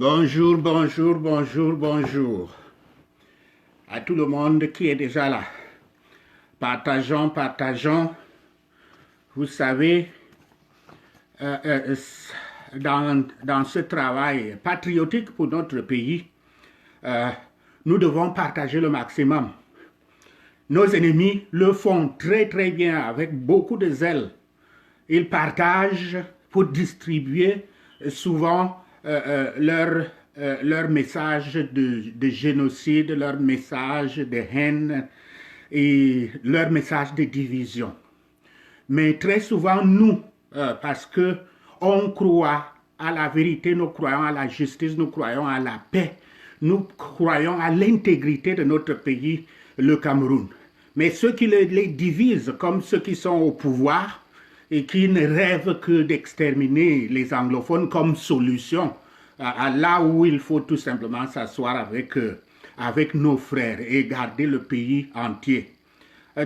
Bonjour, bonjour, bonjour, bonjour à tout le monde qui est déjà là. Partageons, partageons. Vous savez, dans ce travail patriotique pour notre pays, nous devons partager le maximum. Nos ennemis le font très très bien avec beaucoup de zèle. Ils partagent pour distribuer souvent leur message de génocide, leur message de haine et leur message de division. Mais très souvent, nous, parce que on croit à la vérité, nous croyons à la justice, nous croyons à la paix, nous croyons à l'intégrité de notre pays, le Cameroun. Mais ceux qui les divisent, comme ceux qui sont au pouvoir et qui ne rêvent que d'exterminer les anglophones comme solution, là où il faut tout simplement s'asseoir avec nos frères et garder le pays entier.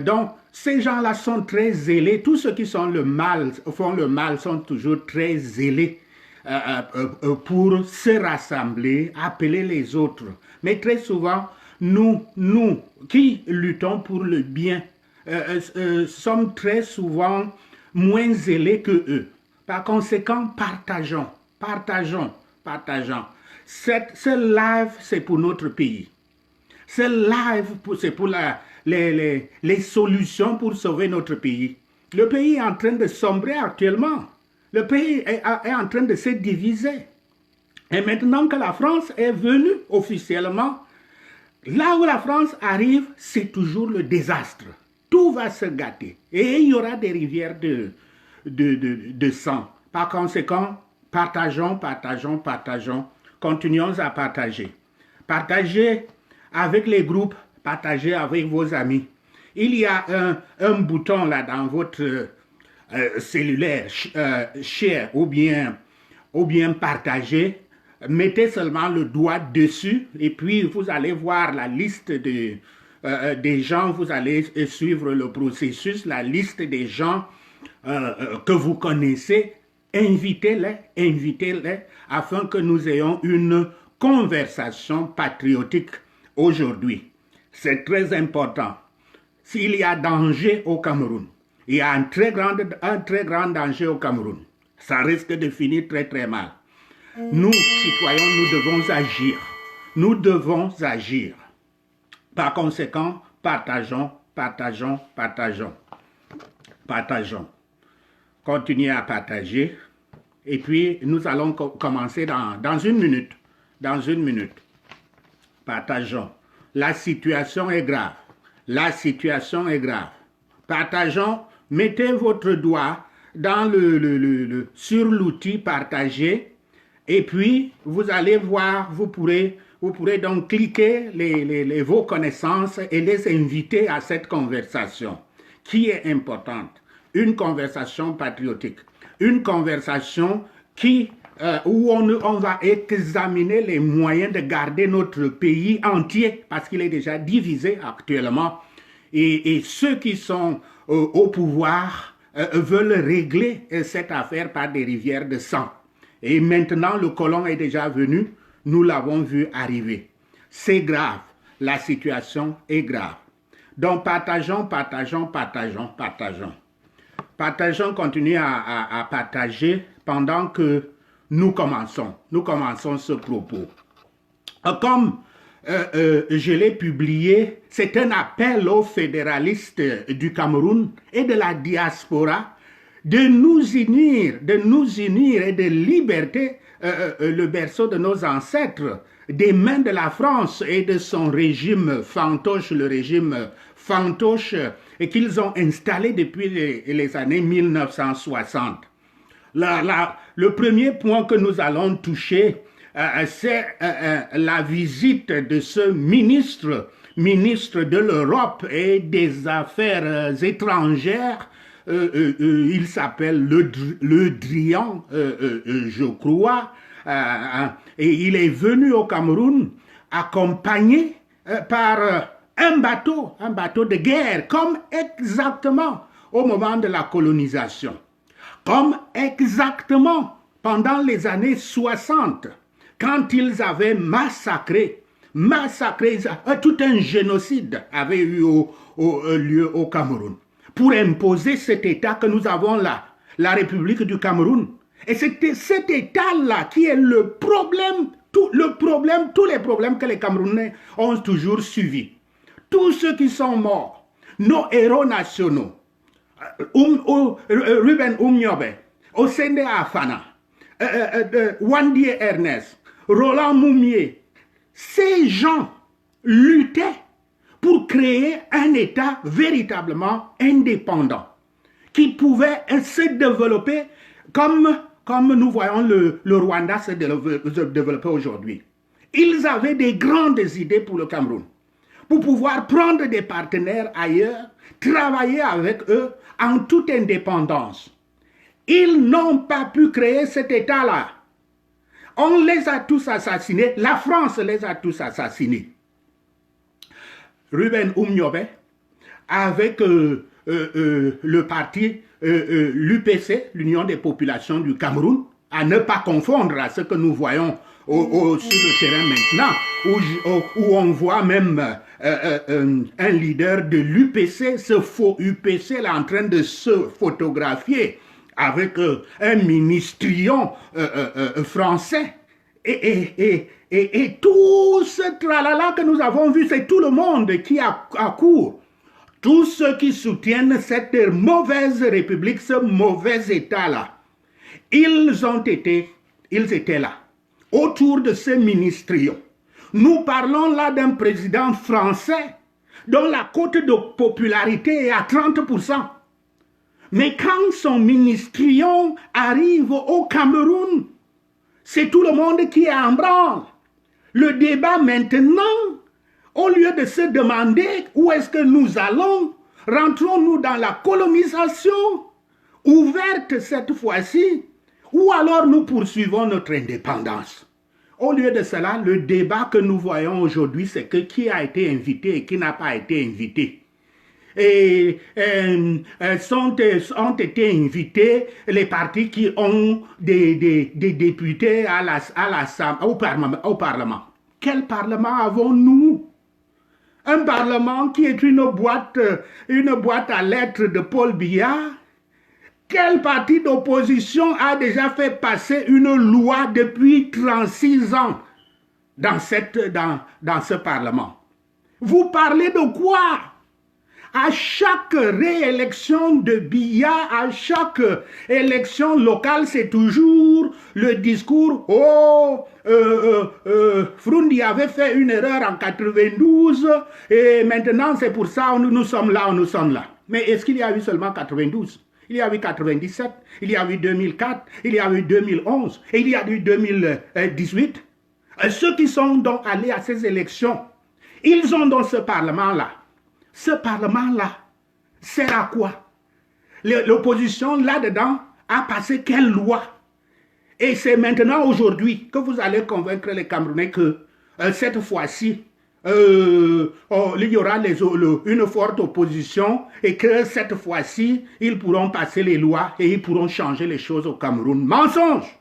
Donc, ces gens-là sont très zélés. Tous ceux qui font le mal sont toujours très zélés pour se rassembler, appeler les autres. Mais très souvent, nous qui luttons pour le bien, sommes très souvent moins zélés que eux. Par conséquent, partageons. Ce live, c'est pour notre pays. Ce live, c'est pour les solutions pour sauver notre pays. Le pays est en train de sombrer actuellement. Le pays est en train de se diviser. Et maintenant que la France est venue officiellement, là où la France arrive, c'est toujours le désastre. Tout va se gâter. Et il y aura des rivières de sang. Par conséquent, partageons. Continuons à partager. Partagez avec les groupes, partagez avec vos amis. Il y a un bouton là dans votre cellulaire, share ou bien partager. Mettez seulement le doigt dessus et puis vous allez voir la liste des gens, vous allez suivre le processus, la liste des gens que vous connaissez. Invitez-les afin que nous ayons une conversation patriotique aujourd'hui. C'est très important. S'il y a danger au Cameroun, il y a un très grand danger au Cameroun. Ça risque de finir très très mal. Nous, citoyens, nous devons agir. Par conséquent, partageons. Continuez à partager. Et puis, nous allons commencer dans une minute. Partageons. La situation est grave. Partageons. Mettez votre doigt dans sur l'outil partager. Et puis, vous allez voir, vous pourrez donc cliquer vos connaissances et les inviter à cette conversation qui est importante. Une conversation patriotique, une conversation où on va examiner les moyens de garder notre pays entier parce qu'il est déjà divisé actuellement et ceux qui sont au pouvoir veulent régler cette affaire par des rivières de sang. Et maintenant, le colon est déjà venu, nous l'avons vu arriver. C'est grave, la situation est grave. Donc partageons. Partageons, continuez à partager pendant que nous commençons ce propos. Comme je l'ai publié, c'est un appel aux fédéralistes du Cameroun et de la diaspora de nous unir et de liberté le berceau de nos ancêtres des mains de la France et de son régime fantoche, le régime fantoche qu'ils ont installé depuis les années 1960. Le premier point que nous allons toucher, c'est la visite de ce ministre de l'Europe et des Affaires étrangères. Il s'appelle Le Drian, je crois, et il est venu au Cameroun accompagné par un bateau de guerre, comme exactement au moment de la colonisation, comme exactement pendant les années 60. quand ils avaient massacré, tout un génocide avait eu lieu au Cameroun, pour imposer cet État que nous avons là, la République du Cameroun. Et c'était cet État-là qui est le problème, tous les problèmes que les Camerounais ont toujours suivis. Tous ceux qui sont morts, nos héros nationaux, Ruben Umniobe, Osende Afana, Wandie Ernest, Roland Moumier, ces gens luttaient pour créer un État véritablement indépendant, qui pouvait se développer comme nous voyons le Rwanda se développer aujourd'hui. Ils avaient des grandes idées pour le Cameroun, pour pouvoir prendre des partenaires ailleurs, travailler avec eux en toute indépendance. Ils n'ont pas pu créer cet État-là. On les a tous assassinés, la France les a tous assassinés. Ruben Umniobe, avec le parti l'UPC, l'Union des populations du Cameroun, à ne pas confondre à ce que nous voyons sur le terrain maintenant, où on voit même un leader de l'UPC, ce faux UPC là, en train de se photographier avec un ministrion français. Et tout ce tralala que nous avons vu, c'est tout le monde qui accourt. Tous ceux qui soutiennent cette mauvaise république, ce mauvais État-là, ils étaient là, autour de ce ministrion. Nous parlons là d'un président français dont la cote de popularité est à 30%. Mais quand son ministrion arrive au Cameroun, c'est tout le monde qui est en branle. Le débat maintenant, au lieu de se demander où est-ce que nous allons, rentrons-nous dans la colonisation ouverte cette fois-ci, ou alors nous poursuivons notre indépendance. Au lieu de cela, le débat que nous voyons aujourd'hui, c'est que qui a été invité et qui n'a pas été invité. Et ont été invités les partis qui ont des députés au Parlement. Quel Parlement avons-nous? Un Parlement qui est une boîte à lettres de Paul Biya. Quel parti d'opposition a déjà fait passer une loi depuis 36 ans dans ce Parlement? Vous parlez de quoi? À chaque réélection de Biya, à chaque élection locale, c'est toujours le discours « Oh, Frundi avait fait une erreur en 92 et maintenant c'est pour ça nous sommes là, nous sommes là. » Mais est-ce qu'il y a eu seulement 92? Il y a eu 97, il y a eu 2004, il y a eu 2011 et il y a eu 2018. Ceux qui sont donc allés à ces élections, ils ont dans ce Parlement-là. Ce Parlement-là sert à quoi? L'opposition là-dedans a passé quelle loi? Et c'est maintenant, aujourd'hui, que vous allez convaincre les Camerounais que cette fois-ci, il y aura une forte opposition et que cette fois-ci, ils pourront passer les lois et ils pourront changer les choses au Cameroun. Mensonge!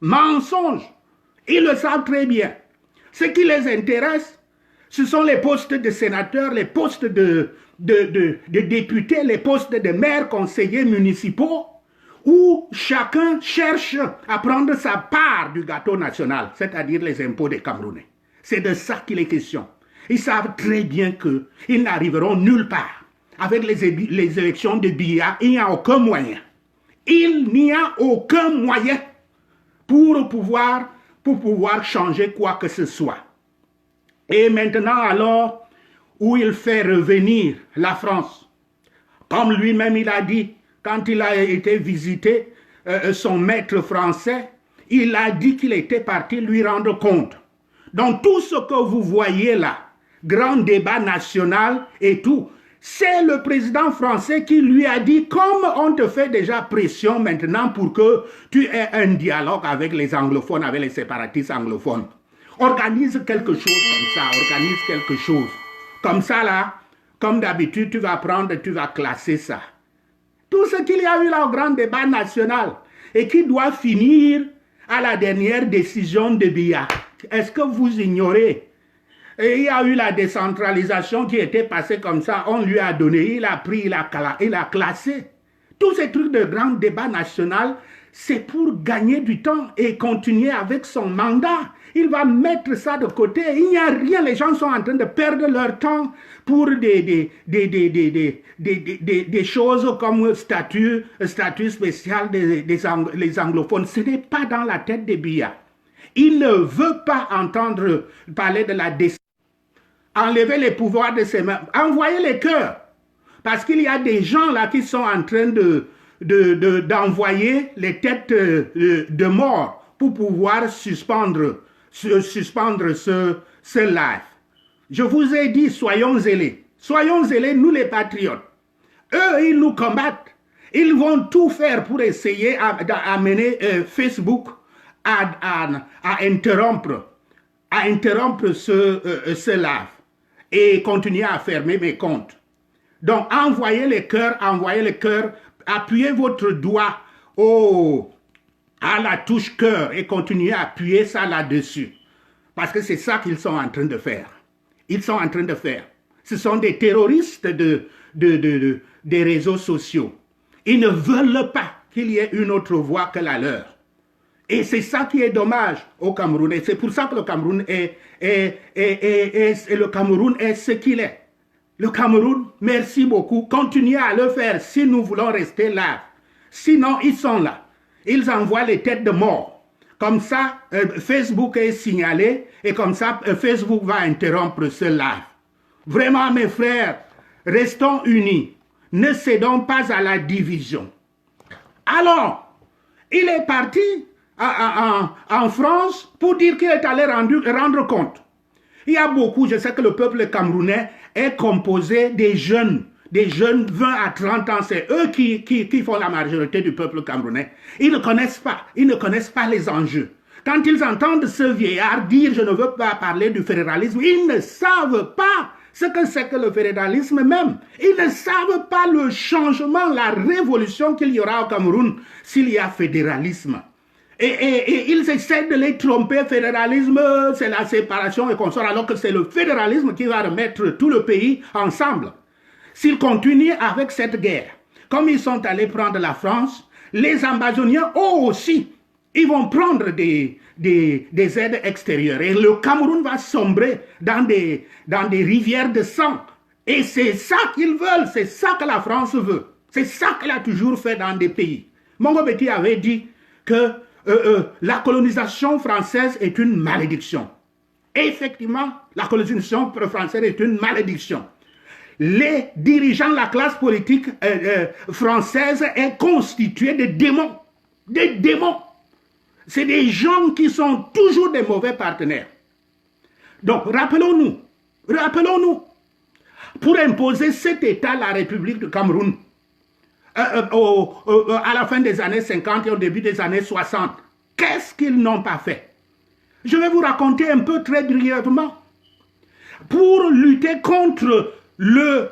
Mensonge! Ils le savent très bien. Ce qui les intéresse, ce sont les postes de sénateurs, les postes de députés, les postes de maires, conseillers municipaux, où chacun cherche à prendre sa part du gâteau national, c'est-à-dire les impôts des Camerounais. C'est de ça qu'il est question. Ils savent très bien qu'ils n'arriveront nulle part. Avec les élections de Biya, il n'y a aucun moyen. Il n'y a aucun moyen pour pouvoir changer quoi que ce soit. Et maintenant alors, où il fait revenir la France, comme lui-même il a dit, quand il a été visiter son maître français, il a dit qu'il était parti lui rendre compte. Donc tout ce que vous voyez là, grand débat national et tout, c'est le président français qui lui a dit, comme on te fait déjà pression maintenant pour que tu aies un dialogue avec les anglophones, avec les séparatistes anglophones. Organise quelque chose comme ça, organise quelque chose. Comme ça là, comme d'habitude, tu vas classer ça. Tout ce qu'il y a eu là au grand débat national et qui doit finir à la dernière décision de Biya. Est-ce que vous ignorez? Et il y a eu la décentralisation qui était passée comme ça, on lui a donné, il a pris, il a classé. Tous ces trucs de grand débat national, c'est pour gagner du temps et continuer avec son mandat. Il va mettre ça de côté. Il n'y a rien. Les gens sont en train de perdre leur temps pour des choses comme statut spécial des anglophones. Ce n'est pas dans la tête de Biya. Il ne veut pas entendre parler de la décision. Enlever les pouvoirs de ses mains. Envoyer les cœurs. Parce qu'il y a des gens là qui sont en train d'envoyer les têtes de mort pour pouvoir suspendre ce live. Je vous ai dit, soyons zélés. Soyons zélés, nous les patriotes. Eux, ils nous combattent. Ils vont tout faire pour essayer d'amener Facebook à interrompre ce live et continuer à fermer mes comptes. Donc, envoyez les cœurs, appuyez votre doigt à la touche cœur et continuez à appuyer ça là-dessus. Parce que c'est ça qu'ils sont en train de faire. Ils sont en train de faire. Ce sont des terroristes des réseaux sociaux. Ils ne veulent pas qu'il y ait une autre voie que la leur. Et c'est ça qui est dommage au Cameroun. Et c'est pour ça que le Cameroun le Cameroun est ce qu'il est. Le Cameroun, merci beaucoup. Continuez à le faire si nous voulons rester là. Sinon, ils sont là. Ils envoient les têtes de mort. Comme ça, Facebook est signalé et comme ça, Facebook va interrompre ce live. Vraiment, mes frères, restons unis. Ne cédons pas à la division. Alors, il est parti en France pour dire qu'il est allé rendre compte. Il y a beaucoup, je sais que le peuple camerounais est composé des jeunes 20 à 30 ans, c'est eux qui font la majorité du peuple camerounais. Ils ne connaissent pas les enjeux. Quand ils entendent ce vieillard dire « je ne veux pas parler du fédéralisme », ils ne savent pas ce que c'est que le fédéralisme même. Ils ne savent pas le changement, la révolution qu'il y aura au Cameroun s'il y a fédéralisme. Et ils essaient de les tromper, fédéralisme, c'est la séparation et consort, alors que c'est le fédéralisme qui va remettre tout le pays ensemble. S'ils continuent avec cette guerre, comme ils sont allés prendre la France, les Amazoniens, eux aussi, ils vont prendre des aides extérieures. Et le Cameroun va sombrer dans des rivières de sang. Et c'est ça qu'ils veulent, c'est ça que la France veut. C'est ça qu'elle a toujours fait dans des pays. Mongo Betty avait dit que la colonisation française est une malédiction. Et effectivement, la colonisation française est une malédiction. Les dirigeants, la classe politique française est constituée de démons. Des démons. C'est des gens qui sont toujours des mauvais partenaires. Donc, rappelons-nous, pour imposer cet État, la République du Cameroun, à la fin des années 50 et au début des années 60, qu'est-ce qu'ils n'ont pas fait? Je vais vous raconter un peu très brièvement. Pour lutter contre le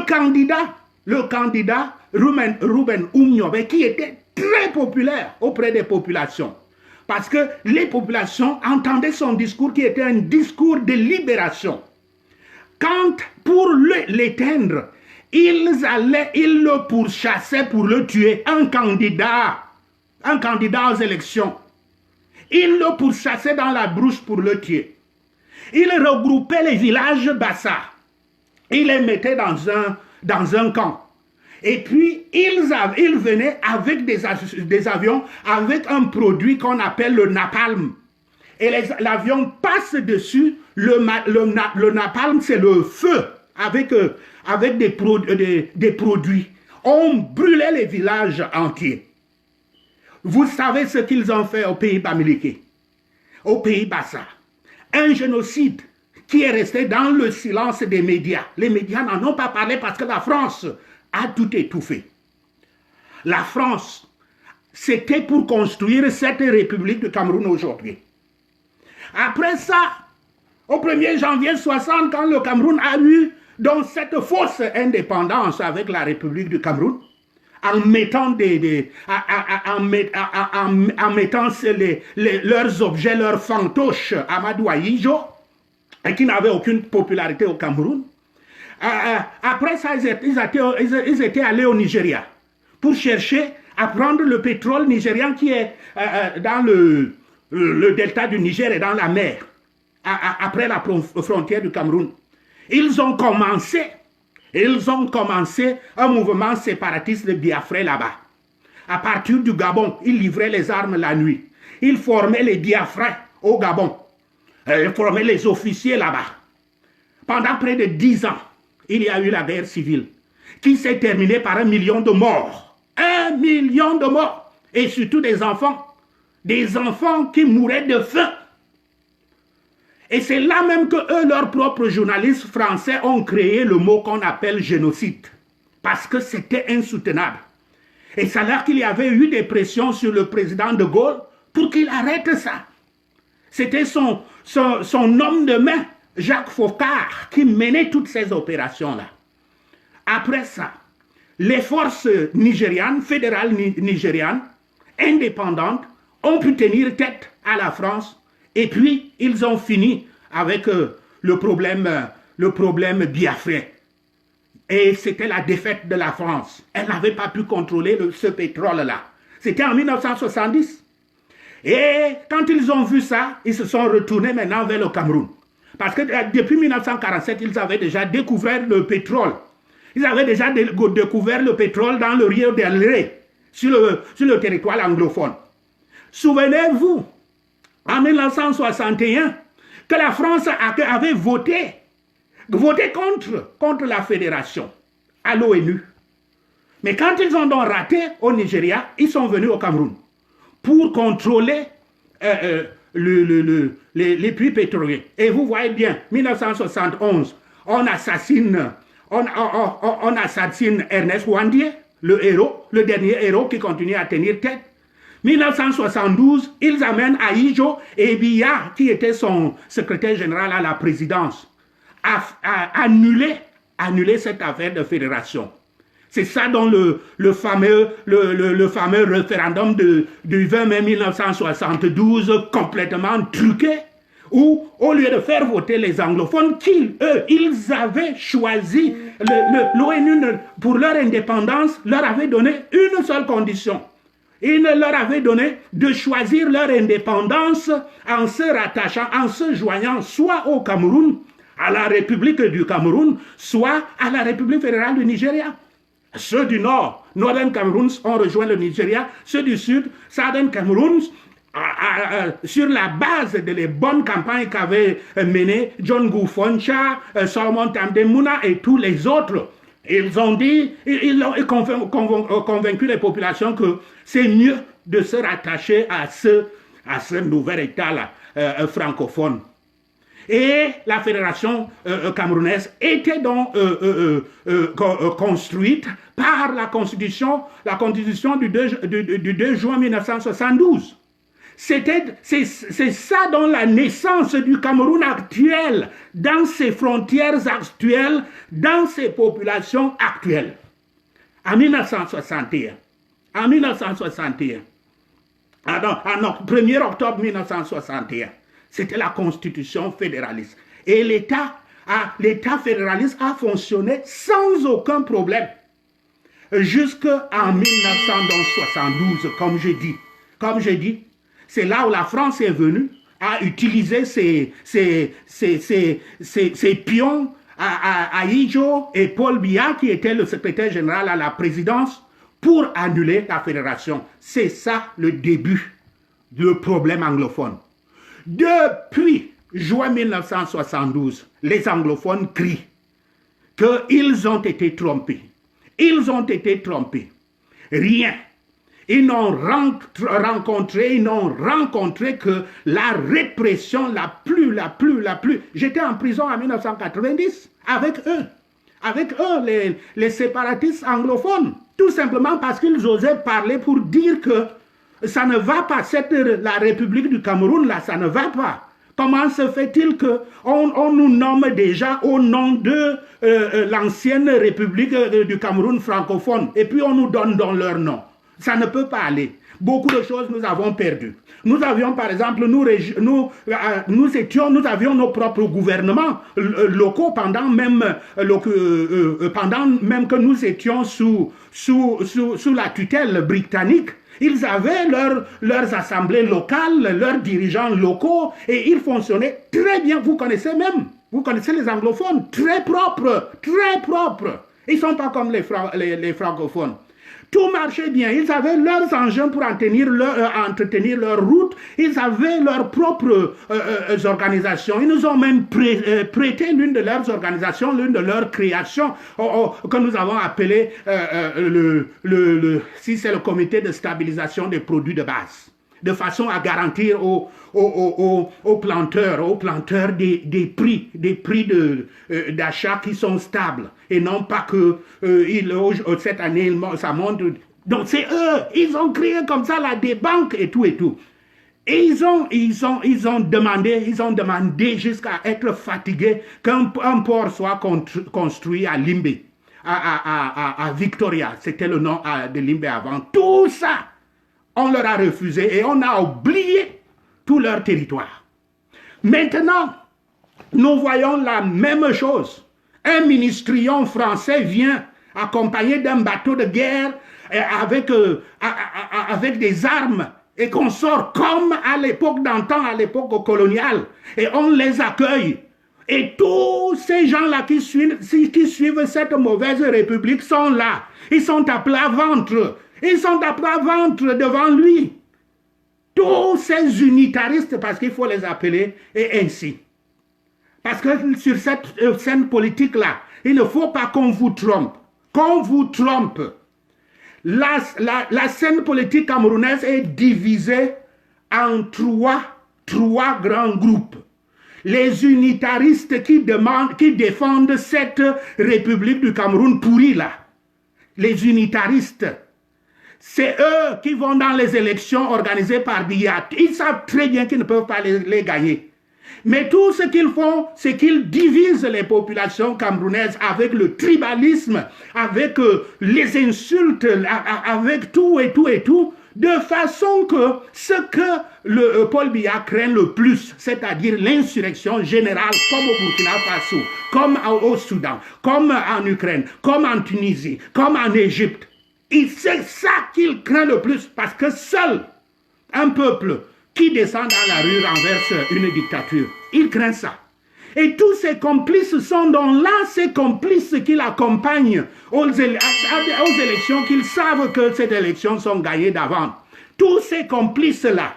candidat Ruben Oumniobé, qui était très populaire auprès des populations. Parce que les populations entendaient son discours qui était un discours de libération. Quand, pour l'éteindre, ils le pourchassaient pour le tuer, un candidat aux élections. Ils le pourchassaient dans la brousse pour le tuer. Ils regroupaient les villages Bassa. Ils les mettaient dans un camp. Et puis, ils venaient avec des avions, avec un produit qu'on appelle le napalm. Et l'avion passe dessus. Le napalm, c'est le feu avec des produits. On brûlait les villages entiers. Vous savez ce qu'ils ont fait au pays Bamileke, au pays Bassa. Un génocide qui est resté dans le silence des médias. Les médias n'en ont pas parlé parce que la France a tout étouffé. La France, c'était pour construire cette République du Cameroun aujourd'hui. Après ça, au 1er janvier 60, quand le Cameroun a eu donc cette fausse indépendance avec la République du Cameroun, en mettant, en mettant leurs objets, leurs fantoches à Amadou Ahidjo, et qui n'avaient aucune popularité au Cameroun. Après ça, ils étaient allés au Nigeria pour chercher à prendre le pétrole nigérian qui est dans le delta du Niger et dans la mer, après la frontière du Cameroun. Ils ont commencé un mouvement séparatiste de Biafra là-bas. À partir du Gabon, ils livraient les armes la nuit. Ils formaient les Biafra au Gabon. Ils formaient les officiers là-bas. Pendant près de 10 ans, il y a eu la guerre civile qui s'est terminée par 1 million de morts. 1 million de morts. Et surtout des enfants. Des enfants qui mouraient de faim. Et c'est là même que eux, leurs propres journalistes français, ont créé le mot qu'on appelle génocide. Parce que c'était insoutenable. Et c'est là qu'il y avait eu des pressions sur le président de Gaulle pour qu'il arrête ça. C'était son homme de main, Jacques Foccart, qui menait toutes ces opérations-là. Après ça, les forces nigérianes, fédérales nigérianes, indépendantes, ont pu tenir tête à la France. Et puis, ils ont fini avec le problème biafrais. Et c'était la défaite de la France. Elle n'avait pas pu contrôler ce pétrole-là. C'était en 1970. Et quand ils ont vu ça, ils se sont retournés maintenant vers le Cameroun. Parce que depuis 1947, ils avaient déjà découvert le pétrole. Ils avaient déjà découvert le pétrole dans le Rio del Rey, sur le territoire anglophone. Souvenez-vous, en 1961, que la France avait voté contre la fédération à l'ONU. Mais quand ils ont donc raté au Nigeria, ils sont venus au Cameroun pour contrôler les puits pétroliers. Et vous voyez bien, 1971, on assassine Ernest Ouandié, le dernier héros qui continue à tenir tête. 1972, ils amènent Ahidjo et Biya, qui était son secrétaire général à la présidence, à annuler cette affaire de fédération. C'est ça dont le fameux référendum du 20 mai 1972, complètement truqué, où au lieu de faire voter les anglophones, ils avaient choisi, l'ONU pour leur indépendance leur avait donné une seule condition. Il leur avait donné de choisir leur indépendance en se rattachant, en se joignant soit au Cameroun, à la République du Cameroun, soit à la République fédérale du Nigeria. Ceux du Nord, Northern Cameroun, ont rejoint le Nigeria. Ceux du Sud, Southern Cameroun, sur la base des bonnes campagnes qu'avaient menées John Goufoncha, Solomon Tamdemuna et tous les autres. Ils ont dit, ils ont convaincu les populations que c'est mieux de se rattacher à ce nouvel État-là, francophone. Et la fédération camerounaise était donc construite par la constitution du 2 juin 1972. C'est ça dans la naissance du Cameroun actuel, dans ses frontières actuelles, dans ses populations actuelles. En 1961, en 1er octobre 1961, c'était la constitution fédéraliste. Et l'État fédéraliste a fonctionné sans aucun problème. Jusqu'en 1972, comme j'ai dit, c'est là où la France est venue à utiliser ses pions, Ahidjo et Paul Biya, qui était le secrétaire général à la présidence, pour annuler la fédération. C'est ça le début du problème anglophone. Depuis juin 1972, les anglophones crient qu'ils ont été trompés. Ils ont été trompés. Rien. Ils n'ont rencontré que la répression la plus. J'étais en prison en 1990 avec eux, les séparatistes anglophones. Tout simplement parce qu'ils osaient parler pour dire que ça ne va pas, la République du Cameroun, là, ça ne va pas. Comment se fait-il qu'on nous nomme déjà au nom de l'ancienne République du Cameroun francophone et puis on nous donne dans leur nom? Ça ne peut pas aller. Beaucoup de choses nous avons perdues. Nous avions par exemple, nous avions nos propres gouvernements locaux pendant même que nous étions sous la tutelle britannique. Ils avaient leurs assemblées locales, leurs dirigeants locaux, et ils fonctionnaient très bien. Vous connaissez les anglophones, très propres, très propres. Ils ne sont pas comme les francophones. Tout marchait bien. Ils avaient leurs engins pour entretenir leur route. Ils avaient leurs propres organisations. Ils nous ont même prêté l'une de leurs organisations, l'une de leurs créations, que nous avons appelé, si c'est le comité de stabilisation des produits de base, de façon à garantir aux planteurs des prix d'achat qui sont stables et non pas que cette année ça monte. Donc c'est eux, ils ont créé comme ça là des banques et tout et tout. Et ils ont demandé jusqu'à être fatigués qu'un port soit construit à Limbe, à Victoria, c'était le nom de Limbe avant. Tout ça, on leur a refusé et on a oublié tout leur territoire. Maintenant, nous voyons la même chose. Un ministrion français vient accompagné d'un bateau de guerre avec des armes et qu'on sort comme à l'époque d'antan, à l'époque coloniale, et on les accueille. Et tous ces gens-là qui suivent cette mauvaise république sont là. Ils sont à plat ventre. Ils sont à plat ventre devant lui. Tous ces unitaristes, parce qu'il faut les appeler et ainsi. Parce que sur cette scène politique-là, il ne faut pas qu'on vous trompe. Qu'on vous trompe. La scène politique camerounaise est divisée en trois grands groupes. Les unitaristes qui défendent cette République du Cameroun pourrie là. Les unitaristes. C'est eux qui vont dans les élections organisées par Biya. Ils savent très bien qu'ils ne peuvent pas les gagner. Mais tout ce qu'ils font, c'est qu'ils divisent les populations camerounaises avec le tribalisme, avec les insultes, avec tout et tout et tout, de façon que ce que Paul Biya craint le plus, c'est-à-dire l'insurrection générale, comme au Burkina Faso, comme au Soudan, comme en Ukraine, comme en Tunisie, comme en Égypte, c'est ça qu'il craint le plus, parce que seul un peuple qui descend dans la rue renverse une dictature. Il craint ça. Et tous ses complices sont donc là, ces complices qui l'accompagnent aux élections, qu'ils savent que ces élections sont gagnées d'avance. Tous ces complices-là,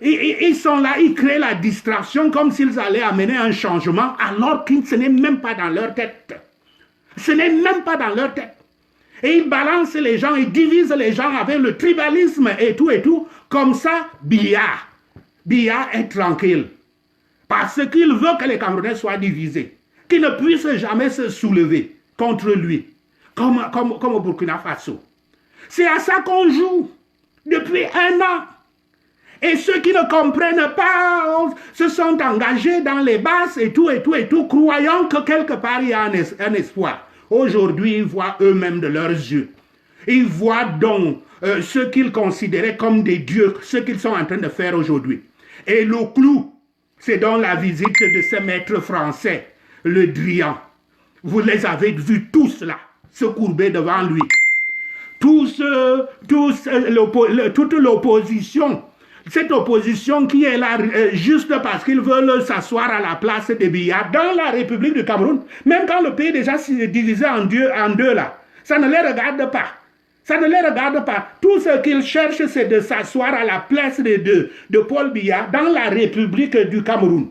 ils sont là, ils créent la distraction comme s'ils allaient amener un changement, alors que ce n'est même pas dans leur tête. Ce n'est même pas dans leur tête. Et ils balancent les gens, ils divisent les gens avec le tribalisme et tout. Comme ça, Biya est tranquille. Parce qu'il veut que les Camerounais soient divisés. Qu'ils ne puissent jamais se soulever contre lui. Comme au Burkina Faso. C'est à ça qu'on joue depuis 1 an. Et ceux qui ne comprennent pas se sont engagés dans les basses et tout, croyant que quelque part il y a un espoir. Aujourd'hui, ils voient eux-mêmes de leurs yeux. Ils voient donc ce qu'ils considéraient comme des dieux, ce qu'ils sont en train de faire aujourd'hui. Et le clou, c'est donc la visite de ce maître français, le Drian. Vous les avez vus tous là, se courber devant lui. Toute l'opposition, cette opposition qui est là juste parce qu'ils veulent s'asseoir à la place de Biya dans la République du Cameroun, même quand le pays déjà s'est divisé en deux là, ça ne les regarde pas. Ça ne les regarde pas. Tout ce qu'ils cherchent, c'est de s'asseoir à la place de Paul Biya dans la République du Cameroun.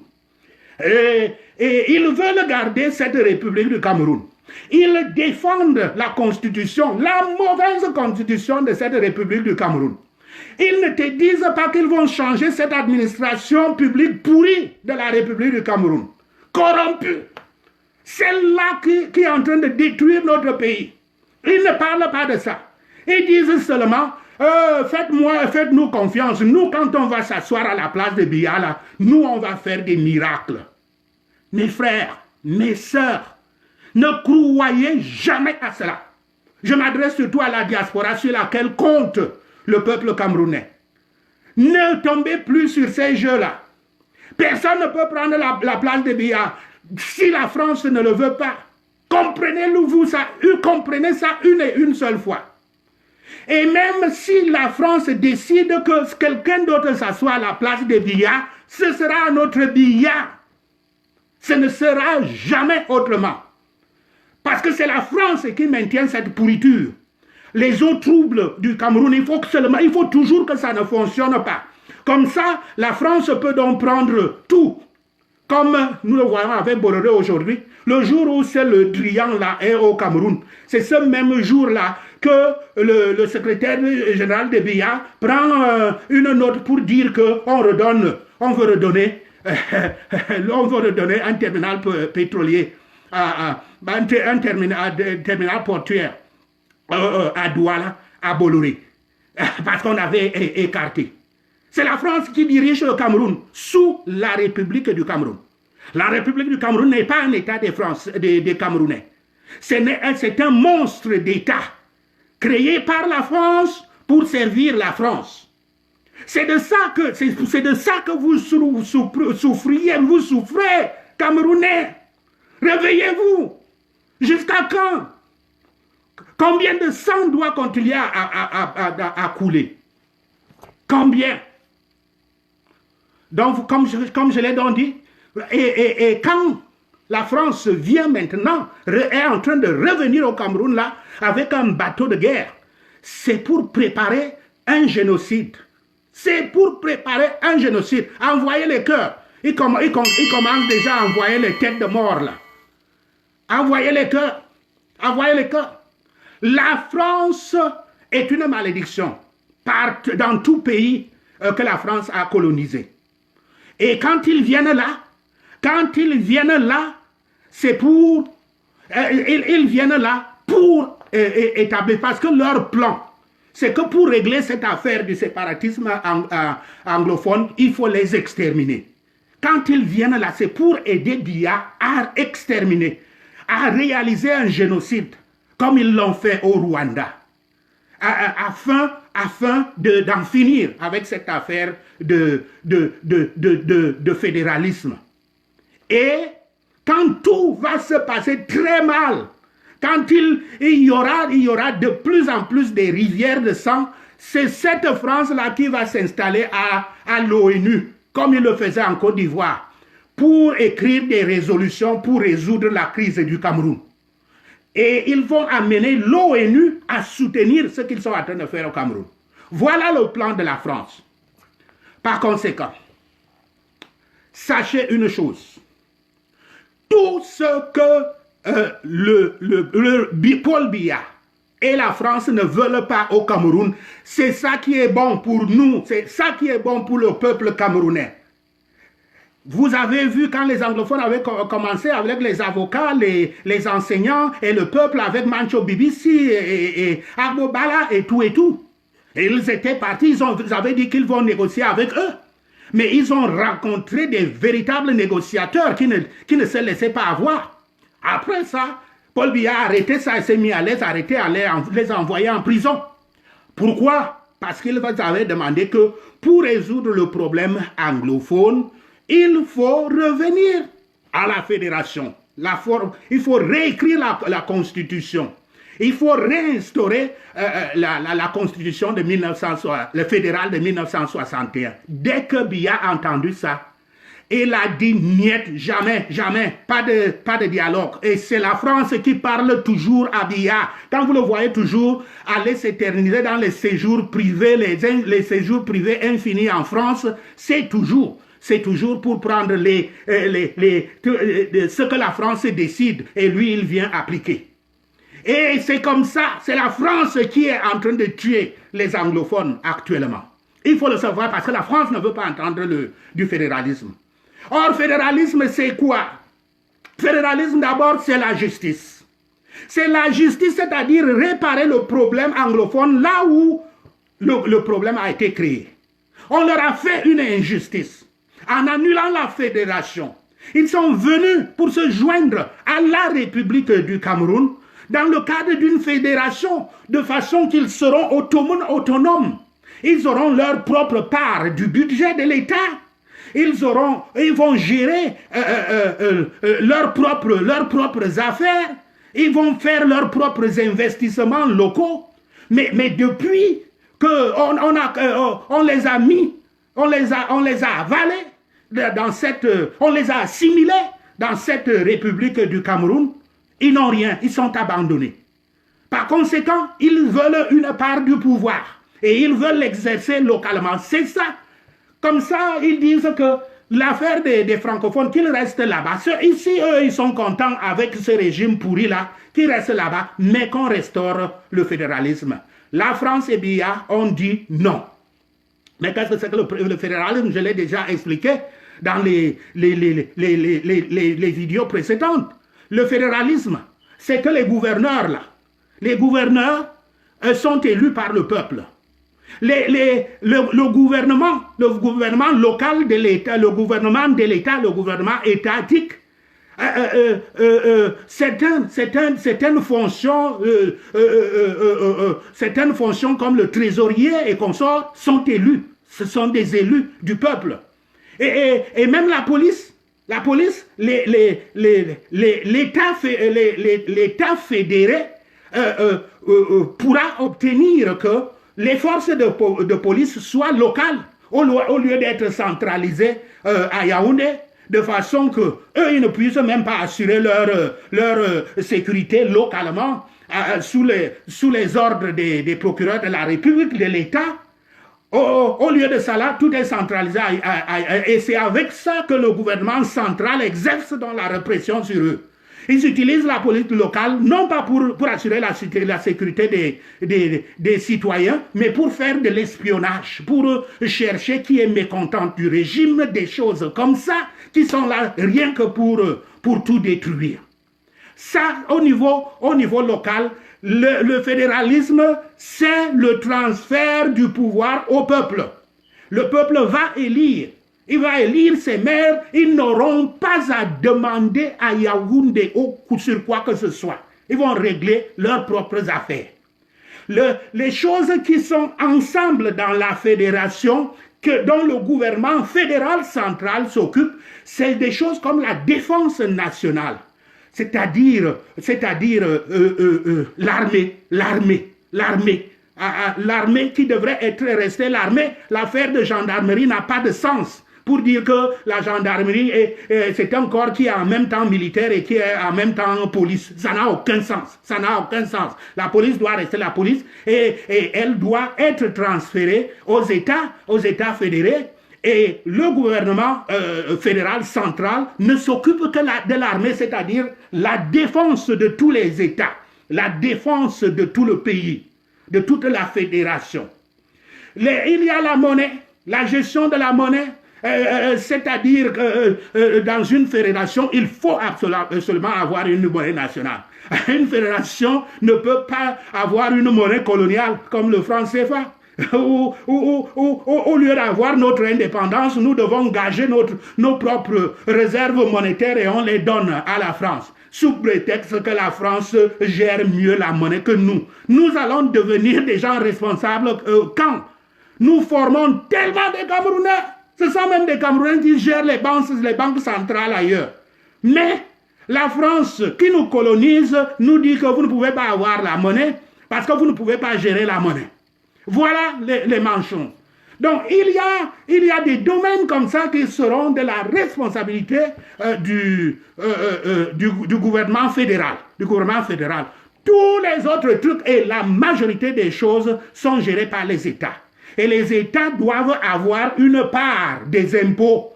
Et ils veulent garder cette République du Cameroun. Ils défendent la constitution, la mauvaise constitution de cette République du Cameroun. Ils ne te disent pas qu'ils vont changer cette administration publique pourrie de la République du Cameroun. Corrompue. Celle-là qui est en train de détruire notre pays. Ils ne parlent pas de ça. Ils disent seulement faites-nous confiance. Nous, quand on va s'asseoir à la place de Biya, là, nous, on va faire des miracles. Mes frères, mes sœurs, ne croyez jamais à cela. Je m'adresse surtout à la diaspora sur laquelle compte le peuple camerounais. Ne tombez plus sur ces jeux-là. Personne ne peut prendre la place de Biya si la France ne le veut pas. Comprenez-vous ça, comprenez ça une seule fois. Et même si la France décide que quelqu'un d'autre s'assoit à la place de Biya, ce sera notre Biya. Ce ne sera jamais autrement. Parce que c'est la France qui maintient cette pourriture. Les eaux troubles du Cameroun, il faut toujours que ça ne fonctionne pas. Comme ça, la France peut donc prendre tout. Comme nous le voyons avec Bolloré aujourd'hui, le jour où c'est le triangle là est au Cameroun, c'est ce même jour-là que le secrétaire général de Biya prend une note pour dire qu'on veut redonner un terminal pétrolier, un terminal portuaire à Douala, à Bolloré, parce qu'on avait écarté. C'est la France qui dirige le Cameroun sous la République du Cameroun. La République du Cameroun n'est pas un État des Camerounais. C'est un monstre d'État créé par la France pour servir la France. C'est de ça que vous souffrez, Camerounais. Réveillez-vous. Jusqu'à quand? Combien de sang doit continuer à couler? Combien? Donc, comme je l'ai donc dit, et quand la France vient maintenant, est en train de revenir au Cameroun là, avec un bateau de guerre, c'est pour préparer un génocide. C'est pour préparer un génocide. Envoyer les cœurs. Il commence déjà à envoyer les têtes de mort là. Envoyer les cœurs. Envoyer les cœurs. La France est une malédiction dans tout pays que la France a colonisé. Et quand ils viennent là, c'est pour... ils viennent là pour établir, parce que leur plan, c'est que pour régler cette affaire du séparatisme anglophone, il faut les exterminer. Quand ils viennent là, c'est pour aider Biya à exterminer, à réaliser un génocide, comme ils l'ont fait au Rwanda, afin d'en finir avec cette affaire de fédéralisme. Et quand tout va se passer très mal, quand il y aura de plus en plus des rivières de sang, c'est cette France-là qui va s'installer à l'ONU, comme il le faisait en Côte d'Ivoire, pour écrire des résolutions pour résoudre la crise du Cameroun. Et ils vont amener l'ONU à soutenir ce qu'ils sont en train de faire au Cameroun. Voilà le plan de la France. Par conséquent, sachez une chose. Tout ce que Paul Biya et la France ne veulent pas au Cameroun, c'est ça qui est bon pour nous, c'est ça qui est bon pour le peuple camerounais. Vous avez vu quand les anglophones avaient commencé avec les avocats, les enseignants et le peuple avec Mancho BBC et Agbo Bala et tout et tout. Et ils étaient partis, ils avaient dit qu'ils vont négocier avec eux. Mais ils ont rencontré des véritables négociateurs qui ne se laissaient pas avoir. Après ça, Paul Biya a arrêté ça et s'est mis à les arrêter, à les envoyer en prison. Pourquoi? Parce qu'ils avaient demandé que pour résoudre le problème anglophone, il faut revenir à la fédération. Il faut réécrire la constitution. Il faut réinstaurer la constitution de 1960, le fédéral de 1961. Dès que Biya a entendu ça, il a dit niet, jamais, jamais, pas de dialogue. Et c'est la France qui parle toujours à Biya. Quand vous le voyez toujours aller s'éterniser dans les séjours privés, les séjours privés infinis en France, c'est toujours pour prendre ce que la France décide et lui, il vient appliquer. Et c'est comme ça, c'est la France qui est en train de tuer les anglophones actuellement. Il faut le savoir parce que la France ne veut pas entendre du fédéralisme. Or, fédéralisme, c'est quoi? Fédéralisme, d'abord, c'est la justice. C'est la justice, c'est-à-dire réparer le problème anglophone là où le problème a été créé. On leur a fait une injustice en annulant la fédération. Ils sont venus pour se joindre à la République du Cameroun dans le cadre d'une fédération, de façon qu'ils seront autonomes. Ils auront leur propre part du budget de l'État. Ils vont gérer leurs propres affaires. Ils vont faire leurs propres investissements locaux. Mais depuis qu'on les a mis, on les a avalés, on les a assimilés dans cette République du Cameroun, ils n'ont rien, ils sont abandonnés. Par conséquent, ils veulent une part du pouvoir et ils veulent l'exercer localement. C'est ça. Comme ça, ils disent que l'affaire des francophones, qu'ils restent là-bas. Ici, eux, ils sont contents avec ce régime pourri-là, qu'ils restent là-bas, mais qu'on restaure le fédéralisme. La France et Biya ont dit non. Mais qu'est-ce que c'est que le fédéralisme? Je l'ai déjà expliqué dans les vidéos précédentes. Le fédéralisme, c'est que les gouverneurs sont élus par le peuple. Le gouvernement local de l'État, le gouvernement de l'État, le gouvernement étatique, certaines fonctions comme le trésorier et consorts sont élus. Ce sont des élus du peuple. Et même la police, l'État fédéré pourra obtenir que les forces de police soient locales au lieu d'être centralisées à Yaoundé, de façon que eux ils ne puissent même pas assurer leur sécurité localement sous les ordres des procureurs de la République, de l'État. Au lieu de ça, là, tout est centralisé et c'est avec ça que le gouvernement central exerce dans la répression sur eux. Ils utilisent la police locale, non pas pour assurer la sécurité des citoyens, mais pour faire de l'espionnage, pour chercher qui est mécontent du régime, des choses comme ça, qui sont là rien que pour tout détruire. Ça, au niveau local, le fédéralisme, c'est le transfert du pouvoir au peuple. Le peuple va élire. Il va élire ses maires. Ils n'auront pas à demander à Yaoundé sur quoi que ce soit. Ils vont régler leurs propres affaires. Les choses qui sont ensemble dans la fédération, dont le gouvernement fédéral central s'occupe, c'est des choses comme la défense nationale. C'est-à-dire l'armée qui devrait être restée l'armée. L'affaire de gendarmerie n'a pas de sens pour dire que la gendarmerie c'est un corps qui est en même temps militaire et qui est en même temps police. Ça n'a aucun sens. Ça n'a aucun sens. La police doit rester la police et elle doit être transférée aux États fédérés. Et le gouvernement fédéral central ne s'occupe que de l'armée, c'est-à-dire la défense de tous les États, la défense de tout le pays, de toute la fédération. Il y a la monnaie, la gestion de la monnaie, c'est-à-dire que dans une fédération, il faut absolument avoir une monnaie nationale. Une fédération ne peut pas avoir une monnaie coloniale comme le franc CFA. Au lieu d'avoir notre indépendance, nous devons gager nos propres réserves monétaires et on les donne à la France, sous prétexte que la France gère mieux la monnaie que nous. Nous allons devenir des gens responsables quand nous formons tellement de Camerounais. Ce sont même des Camerounais qui gèrent les banques centrales ailleurs. Mais la France qui nous colonise nous dit que vous ne pouvez pas avoir la monnaie parce que vous ne pouvez pas gérer la monnaie. Voilà les manchons. Donc, il y a des domaines comme ça qui seront de la responsabilité du gouvernement fédéral. Tous les autres trucs et la majorité des choses sont gérées par les États. Et les États doivent avoir une part des impôts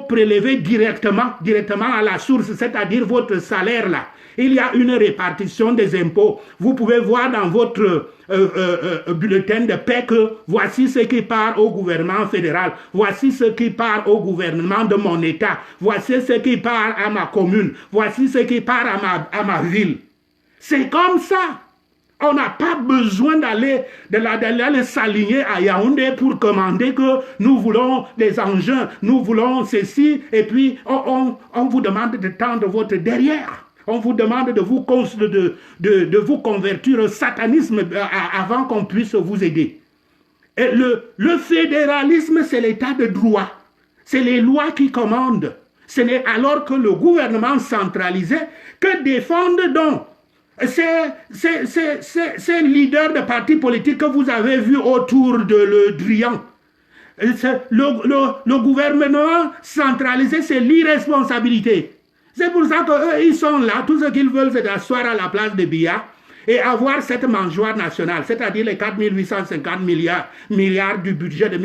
prélevés directement à la source, c'est-à-dire votre salaire là. Il y a une répartition des impôts. Vous pouvez voir dans votre bulletin de paie que voici ce qui part au gouvernement fédéral, voici ce qui part au gouvernement de mon État, voici ce qui part à ma commune, voici ce qui part à ma ville. C'est comme ça. On n'a pas besoin d'aller s'aligner à Yaoundé pour commander que nous voulons des engins, nous voulons ceci, et puis on vous demande de tendre votre derrière. On vous demande de vous convertir au satanisme avant qu'on puisse vous aider. Et le fédéralisme, c'est l'état de droit. C'est les lois qui commandent. Ce n'est alors que le gouvernement centralisé que défendent donc ces leaders de partis politiques que vous avez vus autour de Le Drian. Le gouvernement centralisé, c'est l'irresponsabilité. C'est pour ça qu'eux, ils sont là. Tout ce qu'ils veulent, c'est d'asseoir à la place de Biya et avoir cette mangeoire nationale, c'est-à-dire les 4 850 milliards du budget de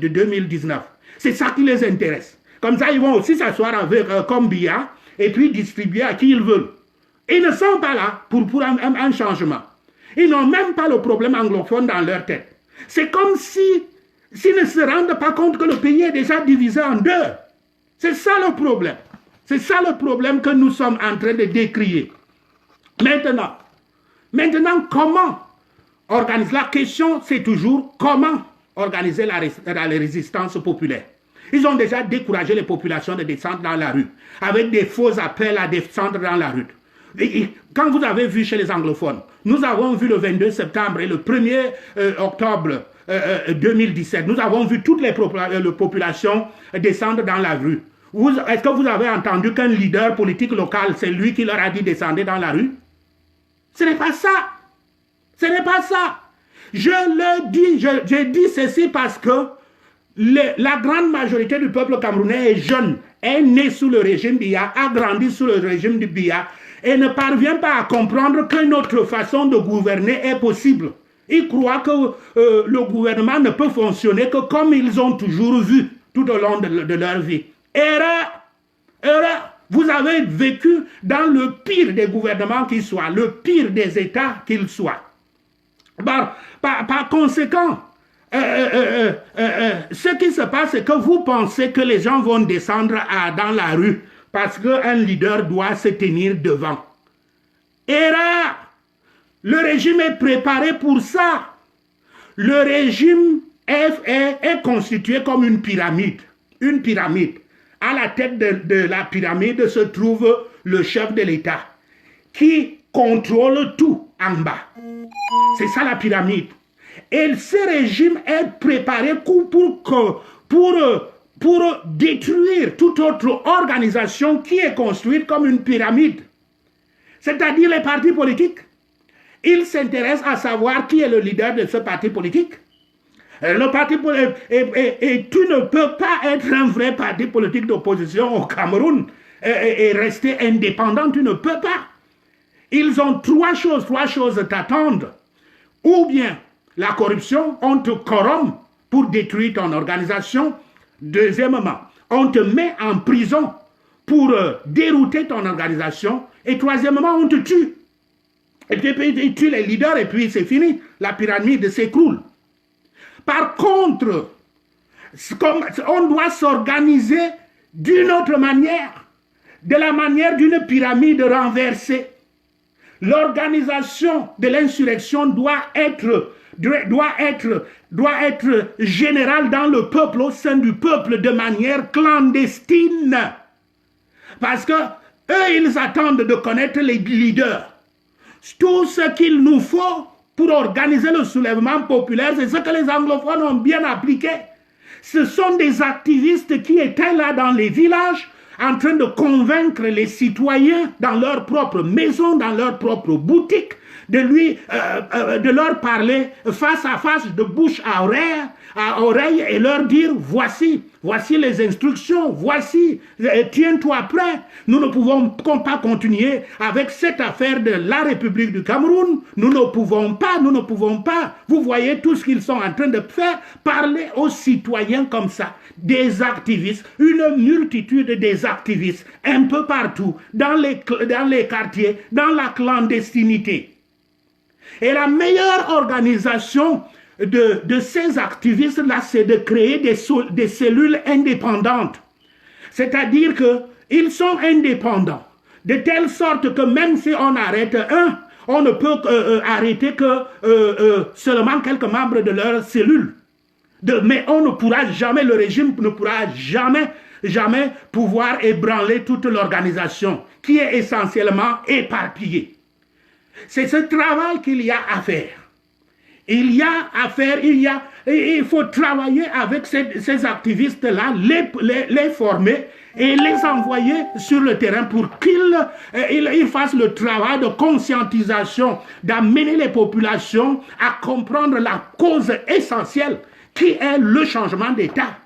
2019. C'est ça qui les intéresse. Comme ça, ils vont aussi s'asseoir avec comme Biya et puis distribuer à qui ils veulent. Ils ne sont pas là pour un changement. Ils n'ont même pas le problème anglophone dans leur tête. C'est comme s'ils ne se rendent pas compte que le pays est déjà divisé en deux. C'est ça le problème. C'est ça le problème que nous sommes en train de décrier. Maintenant, comment organiser? La question, c'est toujours comment organiser la résistance populaire. Ils ont déjà découragé les populations de descendre dans la rue, avec des faux appels à descendre dans la rue. Et quand vous avez vu chez les anglophones, nous avons vu le 22 septembre et le 1er octobre 2017, nous avons vu toutes les populations descendre dans la rue. Est-ce que vous avez entendu qu'un leader politique local, c'est lui qui leur a dit descendre dans la rue? Ce n'est pas ça. Ce n'est pas ça. Je le dis, je dis ceci parce que la grande majorité du peuple camerounais est jeune, est né sous le régime Biya, a grandi sous le régime du Biya et ne parvient pas à comprendre qu'une autre façon de gouverner est possible. Ils croient que le gouvernement ne peut fonctionner que comme ils ont toujours vu tout au long de leur vie. Erreur! Erreur! Vous avez vécu dans le pire des gouvernements qu'ils soient, le pire des États qu'ils soient. Par conséquent, ce qui se passe, c'est que vous pensez que les gens vont descendre dans la rue parce qu'un leader doit se tenir devant. Erreur! Le régime est préparé pour ça. Le régime est constitué comme une pyramide. Une pyramide. À la tête de la pyramide se trouve le chef de l'État qui contrôle tout en bas. C'est ça la pyramide. Et ce régime est préparé pour détruire toute autre organisation qui est construite comme une pyramide. C'est-à-dire les partis politiques. Ils s'intéressent à savoir qui est le leader de ce parti politique. Le parti et tu ne peux pas être un vrai parti politique d'opposition au Cameroun et rester indépendant, tu ne peux pas. Ils ont trois choses t'attendent. Ou bien la corruption, on te corrompt pour détruire ton organisation. Deuxièmement, on te met en prison pour dérouter ton organisation. Et troisièmement, on te tue. Et puis ils tuent les leaders et puis c'est fini. La pyramide s'écroule. Par contre, on doit s'organiser d'une autre manière, de la manière d'une pyramide renversée. L'organisation de l'insurrection doit être générale dans le peuple, au sein du peuple, de manière clandestine. Parce que eux, ils attendent de connaître les leaders. Tout ce qu'il nous faut pour organiser le soulèvement populaire, c'est ce que les anglophones ont bien appliqué. Ce sont des activistes qui étaient là dans les villages, en train de convaincre les citoyens dans leur propre maison, dans leur propre boutique, de leur parler face à face, de bouche à oreille et leur dire voici les instructions, voici, tiens-toi prêt. Nous ne pouvons pas continuer avec cette affaire de la République du Cameroun. Nous ne pouvons pas. Vous voyez tout ce qu'ils sont en train de faire, parler aux citoyens comme ça. Des activistes, une multitude des activistes, un peu partout, dans les quartiers, dans la clandestinité. Et la meilleure organisation de ces activistes-là, c'est de créer des cellules indépendantes. C'est-à-dire qu'ils sont indépendants, de telle sorte que même si on arrête un, on ne peut arrêter que seulement quelques membres de leur cellule. Mais on ne pourra jamais, le régime ne pourra jamais pouvoir ébranler toute l'organisation qui est essentiellement éparpillée. C'est ce travail qu'il y a à faire. Il faut travailler avec ces activistes-là, les former et les envoyer sur le terrain pour qu'ils fassent le travail de conscientisation, d'amener les populations à comprendre la cause essentielle qui est le changement d'État.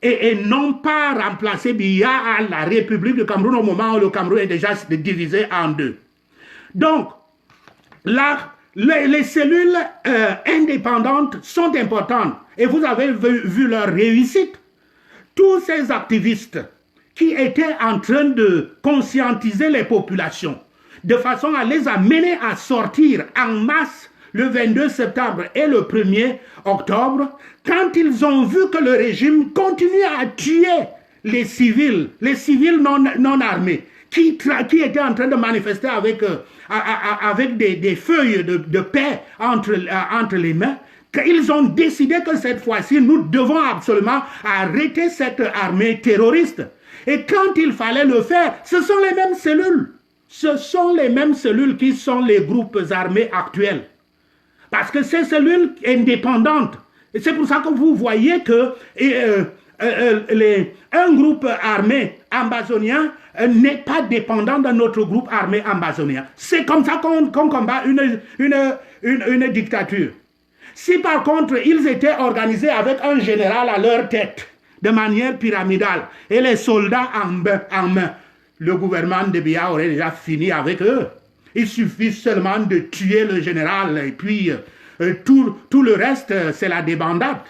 Et non pas remplacer Biya à la République du Cameroun au moment où le Cameroun est déjà divisé en deux. Donc, là, les cellules indépendantes sont importantes et vous avez vu leur réussite. Tous ces activistes qui étaient en train de conscientiser les populations de façon à les amener à sortir en masse le 22 septembre et le 1er octobre, quand ils ont vu que le régime continuait à tuer les civils non armés, qui étaient en train de manifester avec des feuilles de paix entre les mains, qu'ils ont décidé que cette fois-ci, nous devons absolument arrêter cette armée terroriste. Et quand il fallait le faire, ce sont les mêmes cellules. Ce sont les mêmes cellules qui sont les groupes armés actuels. Parce que ces cellules indépendantes, et c'est pour ça que vous voyez que un groupe armé ambazonien n'est pas dépendant d'un autre groupe armé ambazonien. C'est comme ça qu'on combat une dictature. Si par contre ils étaient organisés avec un général à leur tête, de manière pyramidale, et les soldats en main, le gouvernement de Biya aurait déjà fini avec eux. Il suffit seulement de tuer le général et puis tout le reste, c'est la débandade.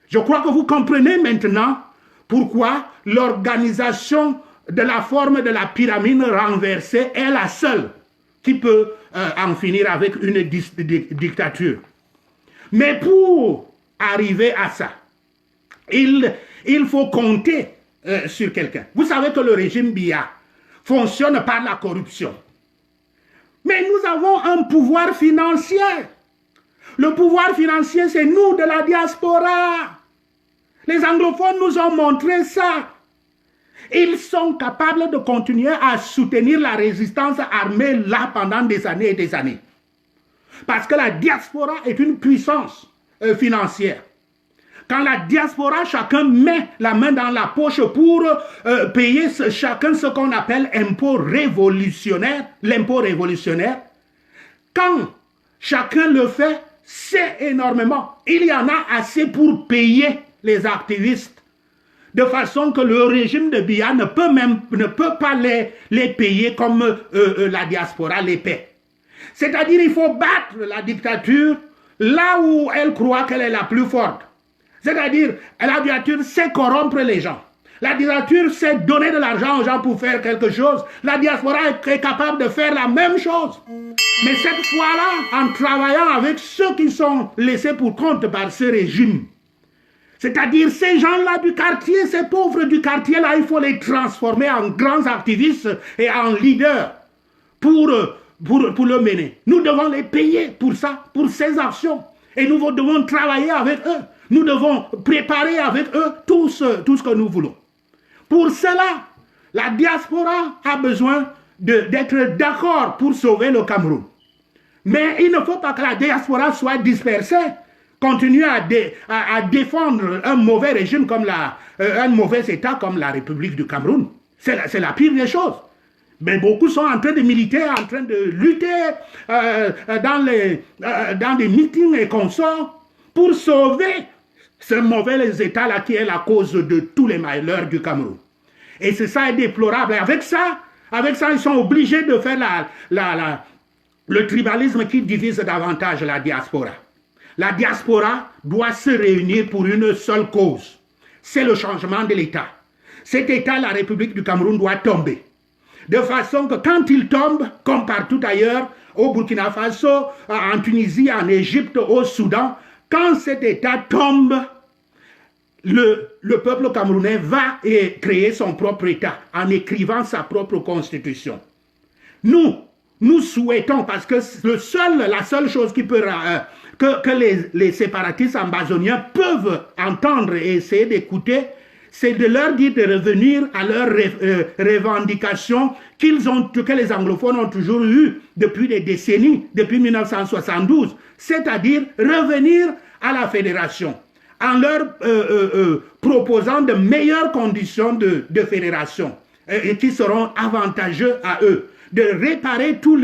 Je crois que vous comprenez maintenant pourquoi l'organisation de la forme de la pyramide renversée est la seule qui peut en finir avec une dictature. Mais pour arriver à ça, il faut compter sur quelqu'un. Vous savez que le régime Biya fonctionne par la corruption. Mais nous avons un pouvoir financier. Le pouvoir financier, c'est nous de la diaspora. Les anglophones nous ont montré ça. Ils sont capables de continuer à soutenir la résistance armée là pendant des années et des années. Parce que la diaspora est une puissance financière. Quand la diaspora, chacun met la main dans la poche pour payer chacun ce qu'on appelle impôt révolutionnaire, l'impôt révolutionnaire, quand chacun le fait, c'est énormément. Il y en a assez pour payer les activistes, de façon que le régime de Biya ne peut pas les payer comme la diaspora les paie. C'est-à-dire il faut battre la dictature là où elle croit qu'elle est la plus forte. C'est-à-dire, la dictature sait corrompre les gens. La dictature sait donner de l'argent aux gens pour faire quelque chose. La diaspora est capable de faire la même chose. Mais cette fois-là, en travaillant avec ceux qui sont laissés pour compte par ce régime. C'est-à-dire, ces gens-là du quartier, ces pauvres du quartier-là, il faut les transformer en grands activistes et en leaders pour le mener. Nous devons les payer pour ça, pour ces actions. Et nous devons travailler avec eux. Nous devons préparer avec eux tout ce que nous voulons. Pour cela, la diaspora a besoin d'être d'accord pour sauver le Cameroun. Mais il ne faut pas que la diaspora soit dispersée, continue à défendre un mauvais régime comme un mauvais État comme la République du Cameroun. C'est la pire des choses. Mais beaucoup sont en train de militer, en train de lutter dans des meetings et consorts pour sauver ce mauvais État-là qui est la cause de tous les malheurs du Cameroun. Et c'est ça est déplorable. Et avec ça, ils sont obligés de faire le tribalisme qui divise davantage la diaspora. La diaspora doit se réunir pour une seule cause. C'est le changement de l'État. Cet État, la République du Cameroun, doit tomber. De façon que quand il tombe, comme partout ailleurs, au Burkina Faso, en Tunisie, en Égypte, au Soudan, quand cet État tombe, le peuple camerounais va créer son propre État en écrivant sa propre constitution. Nous nous souhaitons, parce que la seule chose qui peut, que les séparatistes ambazoniens peuvent entendre et essayer d'écouter, c'est de leur dire de revenir à leurs revendications que les anglophones ont toujours eues depuis des décennies, depuis 1972, c'est-à-dire revenir à la fédération, en leur proposant de meilleures conditions de fédération qui seront avantageux à eux, de réparer tous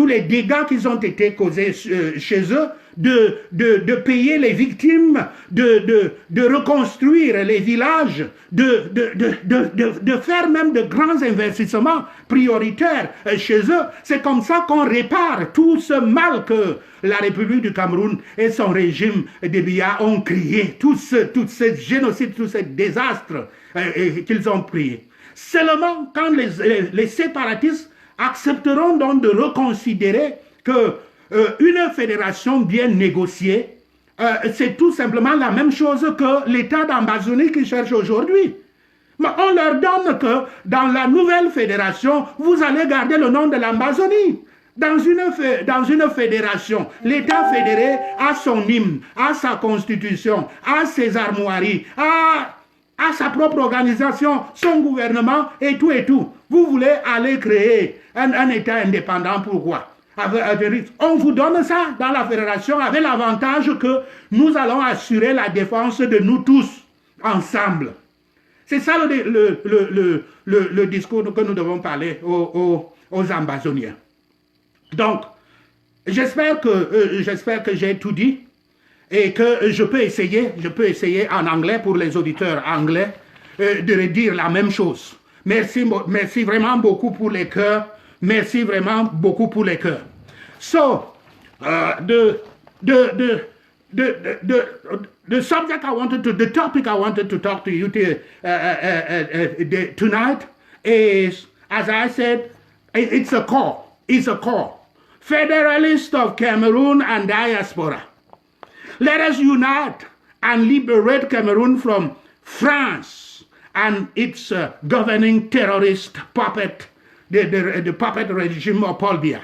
les dégâts qui ont été causés chez eux, de payer les victimes, de reconstruire les villages, de faire même de grands investissements prioritaires chez eux. C'est comme ça qu'on répare tout ce mal que la République du Cameroun et son régime de Biya ont créé, tout ce génocide, tous ces désastres qu'ils ont créés. Seulement quand les séparatistes accepteront donc de reconsidérer que une fédération bien négociée, c'est tout simplement la même chose que l'État d'Ambazonie qu'ils cherchent aujourd'hui. Mais on leur donne que dans la nouvelle fédération, vous allez garder le nom de l'Ambazonie. Dans une fédération, l'État fédéré a son hymne, a sa constitution, a ses armoiries, a sa propre organisation, son gouvernement et tout et tout. Vous voulez aller créer un État indépendant, pourquoi? On vous donne ça dans la fédération avec l'avantage que nous allons assurer la défense de nous tous ensemble. C'est ça le discours que nous devons parler aux Ambazoniens. Donc, j'espère que j'ai tout dit et que je peux essayer en anglais pour les auditeurs anglais de redire la même chose. Merci vraiment beaucoup pour les cœurs. Merci vraiment beaucoup pour les cœurs. So, the subject the topic I wanted to talk to you tonight is, as I said, it's a call. It's a call. Federalists of Cameroon and diaspora. Let us unite and liberate Cameroon from France and its governing terrorist puppet, the puppet regime of Paul Biya.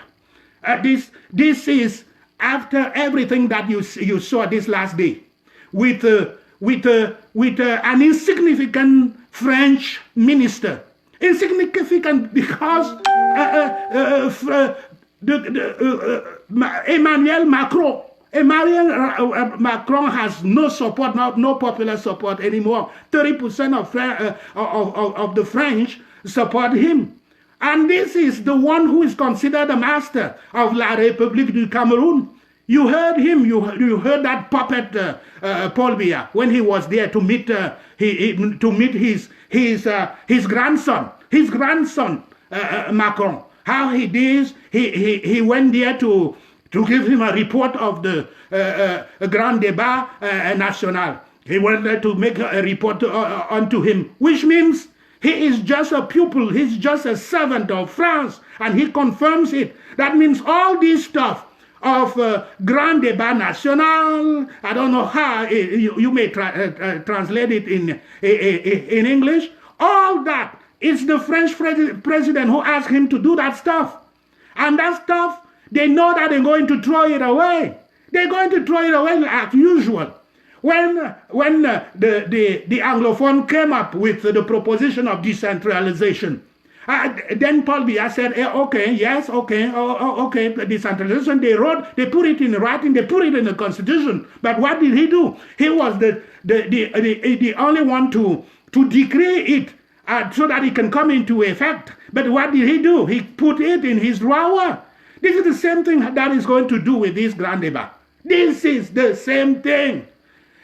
This is after everything that you saw this last day, with an insignificant French minister, insignificant because Emmanuel Macron has no support, no popular support anymore. 30% of the French support him. And this is the one who is considered the master of La République du Cameroun. You heard him, you heard that puppet Paul Biya when he was there to meet his grandson Macron. How he did, he went there to give him a report of the Grand Débat National. He went there to make a report unto him, which means he is just a pupil, he's just a servant of France, and he confirms it. That means all this stuff of Grand Débat National, I don't know how you may translate it in English, all that, it's the French president who asked him to do that stuff. And that stuff, they know that they're going to throw it away. They're going to throw it away as usual. When the Anglophone came up with the proposition of decentralization, then Paul Biya said, okay, decentralization, they put it in writing, they put it in the constitution. But what did he do? He was the only one to decree it so that it can come into effect. But what did he do? He put it in his drawer. This is the same thing that he's going to do with this Grand Débat. This is the same thing.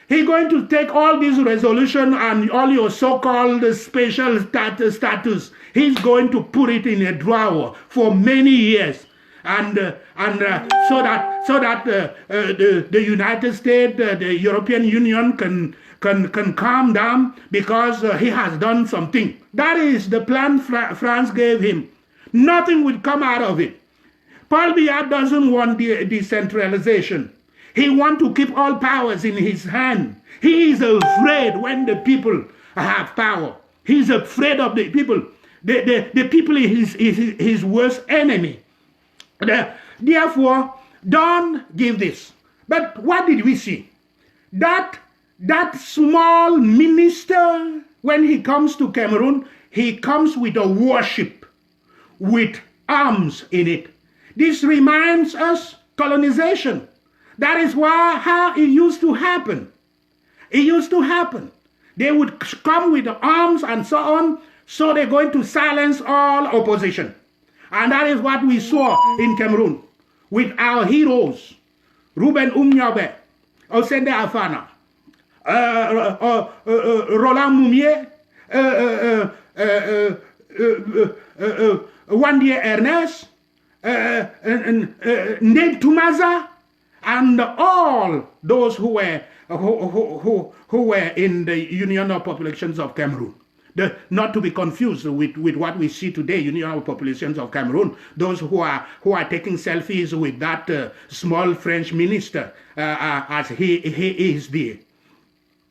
He's going to take all these resolutions and all your so-called special status. He's going to put it in a drawer for many years, and so that the United States, the European Union can calm down because he has done something. That is the plan France gave him. Nothing will come out of it. Paul Biya doesn't want decentralization. He wants to keep all powers in his hand. He is afraid when the people have power. He's afraid of the people. The people is his worst enemy. Therefore, don't give this. But what did we see? That small minister, when he comes to Cameroon, he comes with a warship with arms in it. This reminds us colonization. That is how it used to happen. It used to happen. They would come with arms and so on, so they're going to silence all opposition. And that is what we saw in Cameroon with our heroes, Ruben Umnyobe, Osende Afana, Roland Moumier, Wandier Ernest, Ned Tumaza, and all those who were in the Union of Populations of Cameroon. Not to be confused with what we see today, Union of Populations of Cameroon, those who are taking selfies with that small French minister as he is there.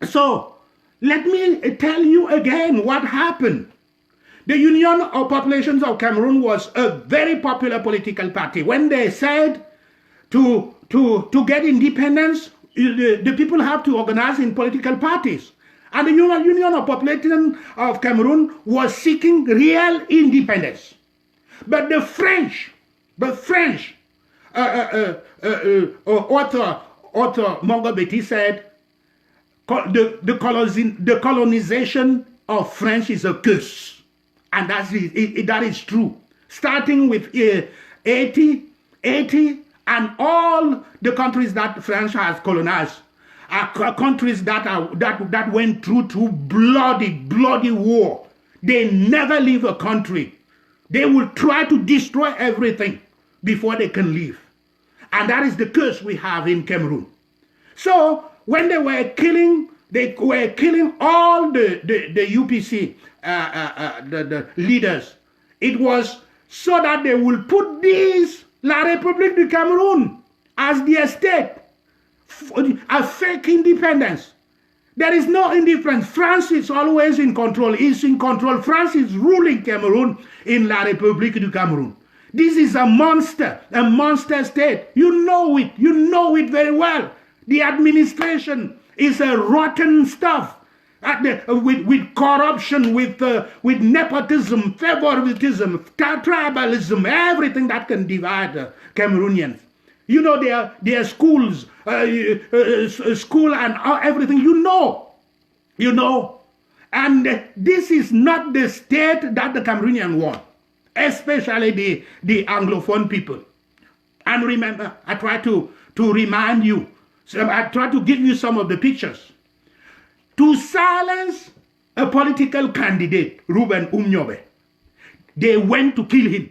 So let me tell you again what happened. The Union of Populations of Cameroon was a very popular political party. When they said to get independence, the people have to organize in political parties. And the Union of Population of Cameroon was seeking real independence. But the French author Mongo Betty said, the colonization of French is a curse. And that is true. Starting with 80, and all the countries that France has colonized are countries that went through bloody war. They never leave a country. They will try to destroy everything before they can leave. And that is the curse we have in Cameroon. So when they were killing all the UPC the leaders, it was so that they will put these La République du Cameroun as their state, a fake independence. There is no indifference. France is always in control. Is in control. France is ruling Cameroon in La République du Cameroun. This is a monster state. You know it very well. The administration is a rotten stuff. With corruption, with nepotism, favoritism, tribalism, everything that can divide Cameroonians. You know their schools, school and everything. You know, and this is not the state that the Cameroonians want, especially the Anglophone people. And remember, I try to remind you. So I try to give you some of the pictures. To silence a political candidate, Ruben Umnyobe, they went to kill him.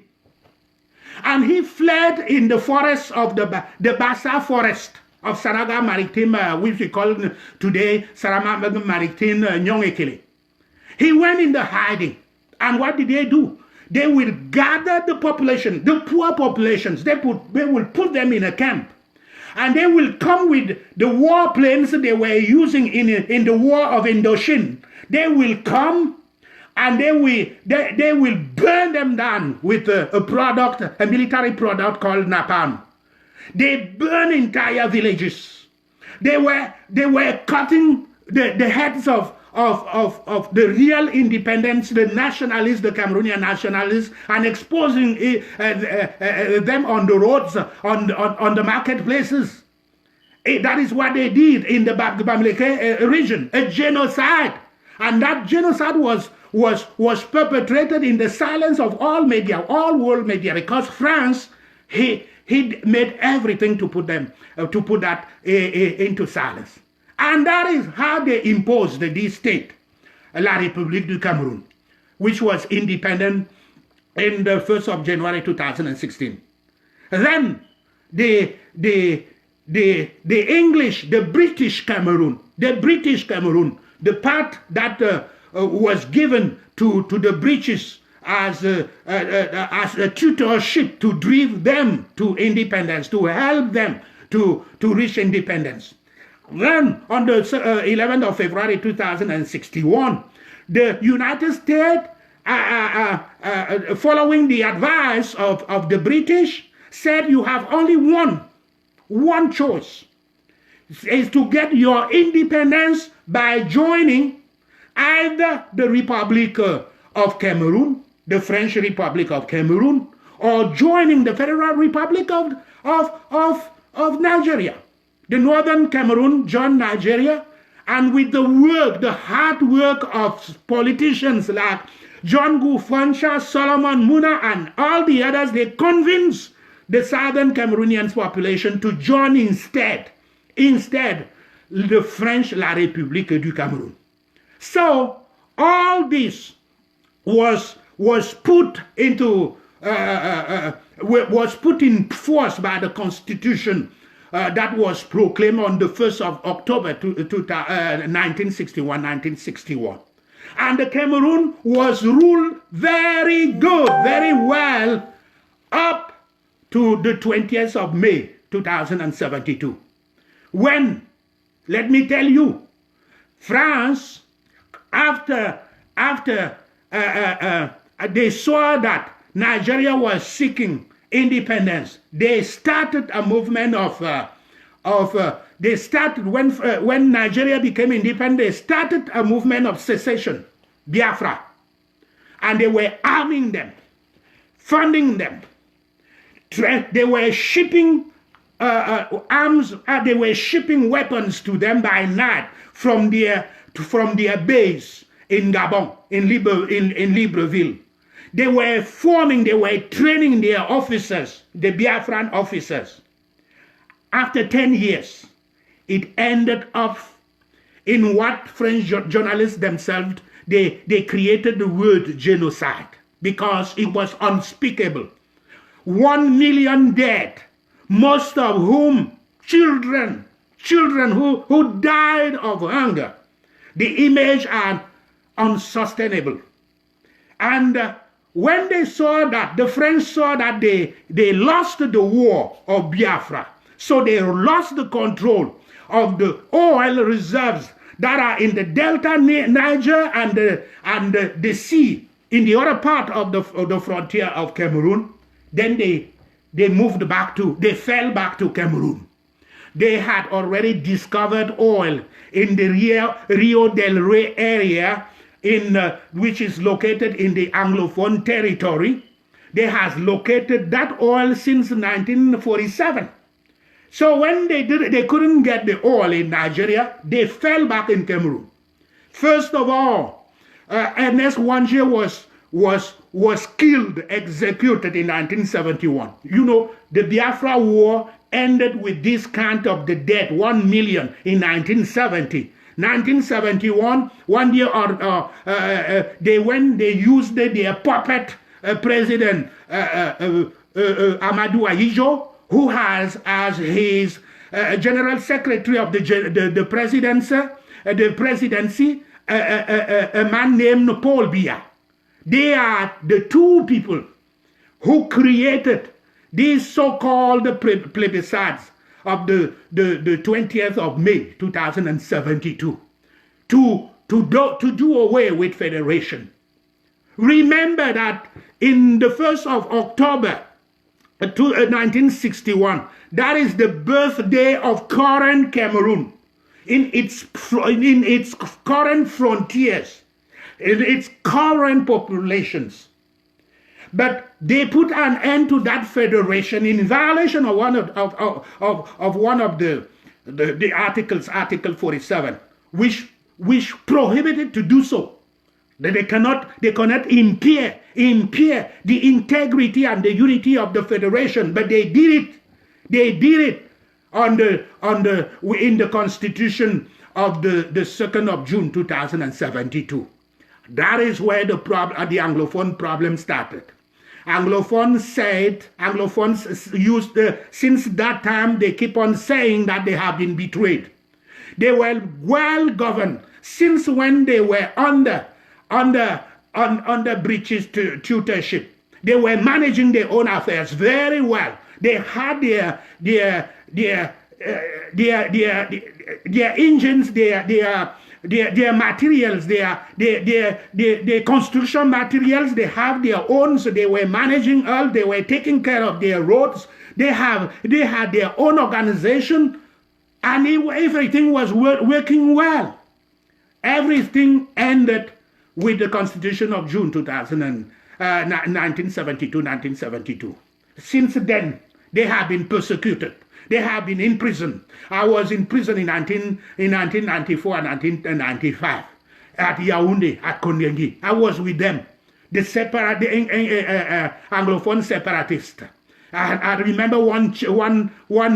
And he fled in the forest of the Bassa forest of Saraga Maritime, which we call today Sarama Maritime Nyongekele. He went in the hiding. And what did they do? They will gather the population, the poor populations. They will put them in a camp. And they will come with the war planes they were using in the war of Indochine. They will come and they will burn them down with a military product called napalm. They burn entire villages. They were cutting the heads of the real independents, the nationalists, the Cameroonian nationalists, and exposing them on the roads, on the marketplaces. That is what they did in the Bamileke region, a genocide. And that genocide was perpetrated in the silence of all media, all world media, because France, he made everything to put that into silence. And that is how they imposed this state, La République du Cameroun, which was independent in the 1st of January 2016. Then the English, the British Cameroon, the part that was given to the British as a tutorship to drive them to independence, to help them to reach independence. Then, on the 11th of February 2061, the United States, following the advice of the British, said you have only one choice, is to get your independence by joining either the Republic of Cameroon, the French Republic of Cameroon, or joining the Federal Republic of Nigeria. The Northern Cameroon joined Nigeria, and with the hard work of politicians like John Gufancha, Solomon Muna, and all the others, they convinced the Southern Cameroonian population to join instead the French La République du Cameroun. So all this was put in force by the Constitution that was proclaimed on the 1st of October 1961. And the Cameroon was ruled very good, very well, up to the 20th of May 2072. When, let me tell you, France, after they saw that Nigeria was seeking independence, they started a movement when Nigeria became independent, they started a movement of secession, Biafra, and they were arming them, funding them. They were shipping arms. They were shipping weapons to them by night from their base in Gabon, in Libreville. They were training their officers, the Biafran officers. After 10 years, it ended up in what French journalists themselves, they created the word genocide because it was unspeakable. 1 million dead, most of whom children who died of hunger. The image are unsustainable. And when they saw that, the French saw that they lost the war of Biafra, so they lost the control of the oil reserves that are in the Delta, Niger, and the sea in the other part of the frontier of Cameroon. Then they fell back to Cameroon. They had already discovered oil in the Rio del Rey area, which is located in the Anglophone territory. They have located that oil since 1947. So when they couldn't get the oil in Nigeria, they fell back in Cameroon. First of all, Ernest Wangier was killed, executed in 1971. You know, the Biafra War ended with this count of the dead, 1 million in 1970. 1971, 1 year they used their puppet President Amadou Ahidjo, who has as his General Secretary of the presidency, a man named Paul Biya. They are the two people who created these so-called plebiscites of the 20th of May 2072 to do away with federation. Remember that in the 1st of October 1961, that is the birthday of current Cameroon in its current frontiers, in its current populations. But they put an end to that federation in violation of one of the articles, Article 47, which prohibited to do so. That they cannot impair the integrity and the unity of the federation, but they did it in the Constitution of the 2nd of June 2072. That is where the Anglophone problem started. Anglophones used since that time, they keep on saying that they have been betrayed. They were well governed since when they were under British tutorship. They were managing their own affairs very well. They had their engines, their materials, their construction materials. They have their own, so they were managing all, they were taking care of their roads. They had their own organization, and everything was working well. Everything ended with the Constitution of June 1972. Since then, they have been persecuted. They have been in prison. I was in prison in 1994 and 1995 at Yaoundé, at Kondengi. I was with them, the Anglophone separatist. I remember one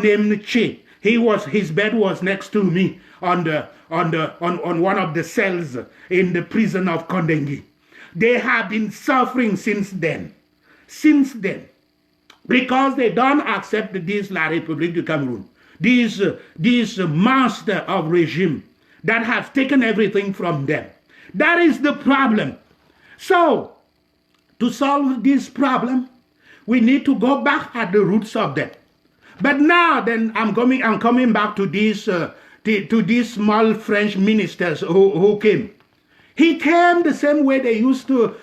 named Che. His bed was next to me on one of the cells in the prison of Kondengi. They have been suffering since then. Because they don't accept this La République du Cameroun, this master of regime that has taken everything from them. That is the problem. So, to solve this problem, we need to go back at the roots of them. But now, then, I'm coming back to these small French ministers who came. He came the same way they used to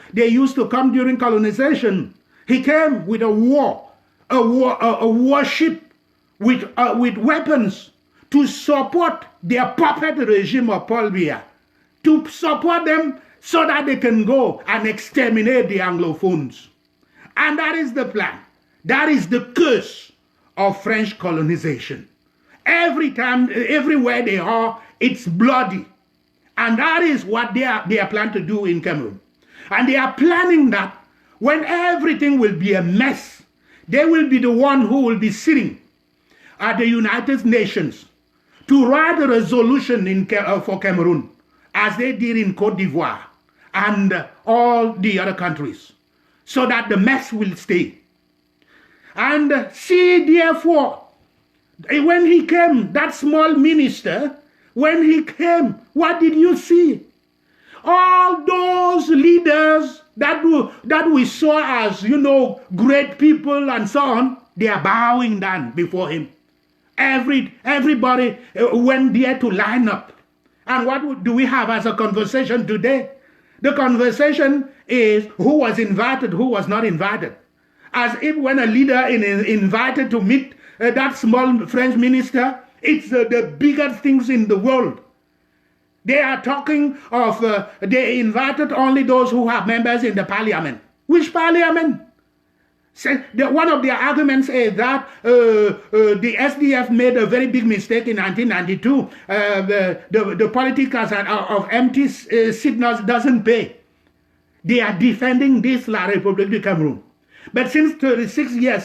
come during colonization. He came with a warship with weapons to support their puppet regime of Paul Biya, to support them so that they can go and exterminate the Anglophones. And that is the plan. That is the curse of French colonization. Every time, everywhere they are, it's bloody. And that is what they are planning to do in Cameroon. And they are planning that when everything will be a mess, they will be the one who will be sitting at the United Nations to write a resolution for Cameroon, as they did in Cote d'Ivoire and all the other countries, so that the mess will stay. And see, therefore, when he came, that small minister, when he came, what did you see? All those leaders that we saw as, great people and so on, they are bowing down before him. Everybody went there to line up. And what do we have as a conversation today? The conversation is who was invited, who was not invited. As if when a leader is invited to meet that small French minister, it's the biggest things in the world. They are talking of, they invited only those who have members in the parliament. Which parliament? One of their arguments is that the SDF made a very big mistake in 1992. The politics of empty signals doesn't pay. They are defending this La République du Cameroun. But since 27 years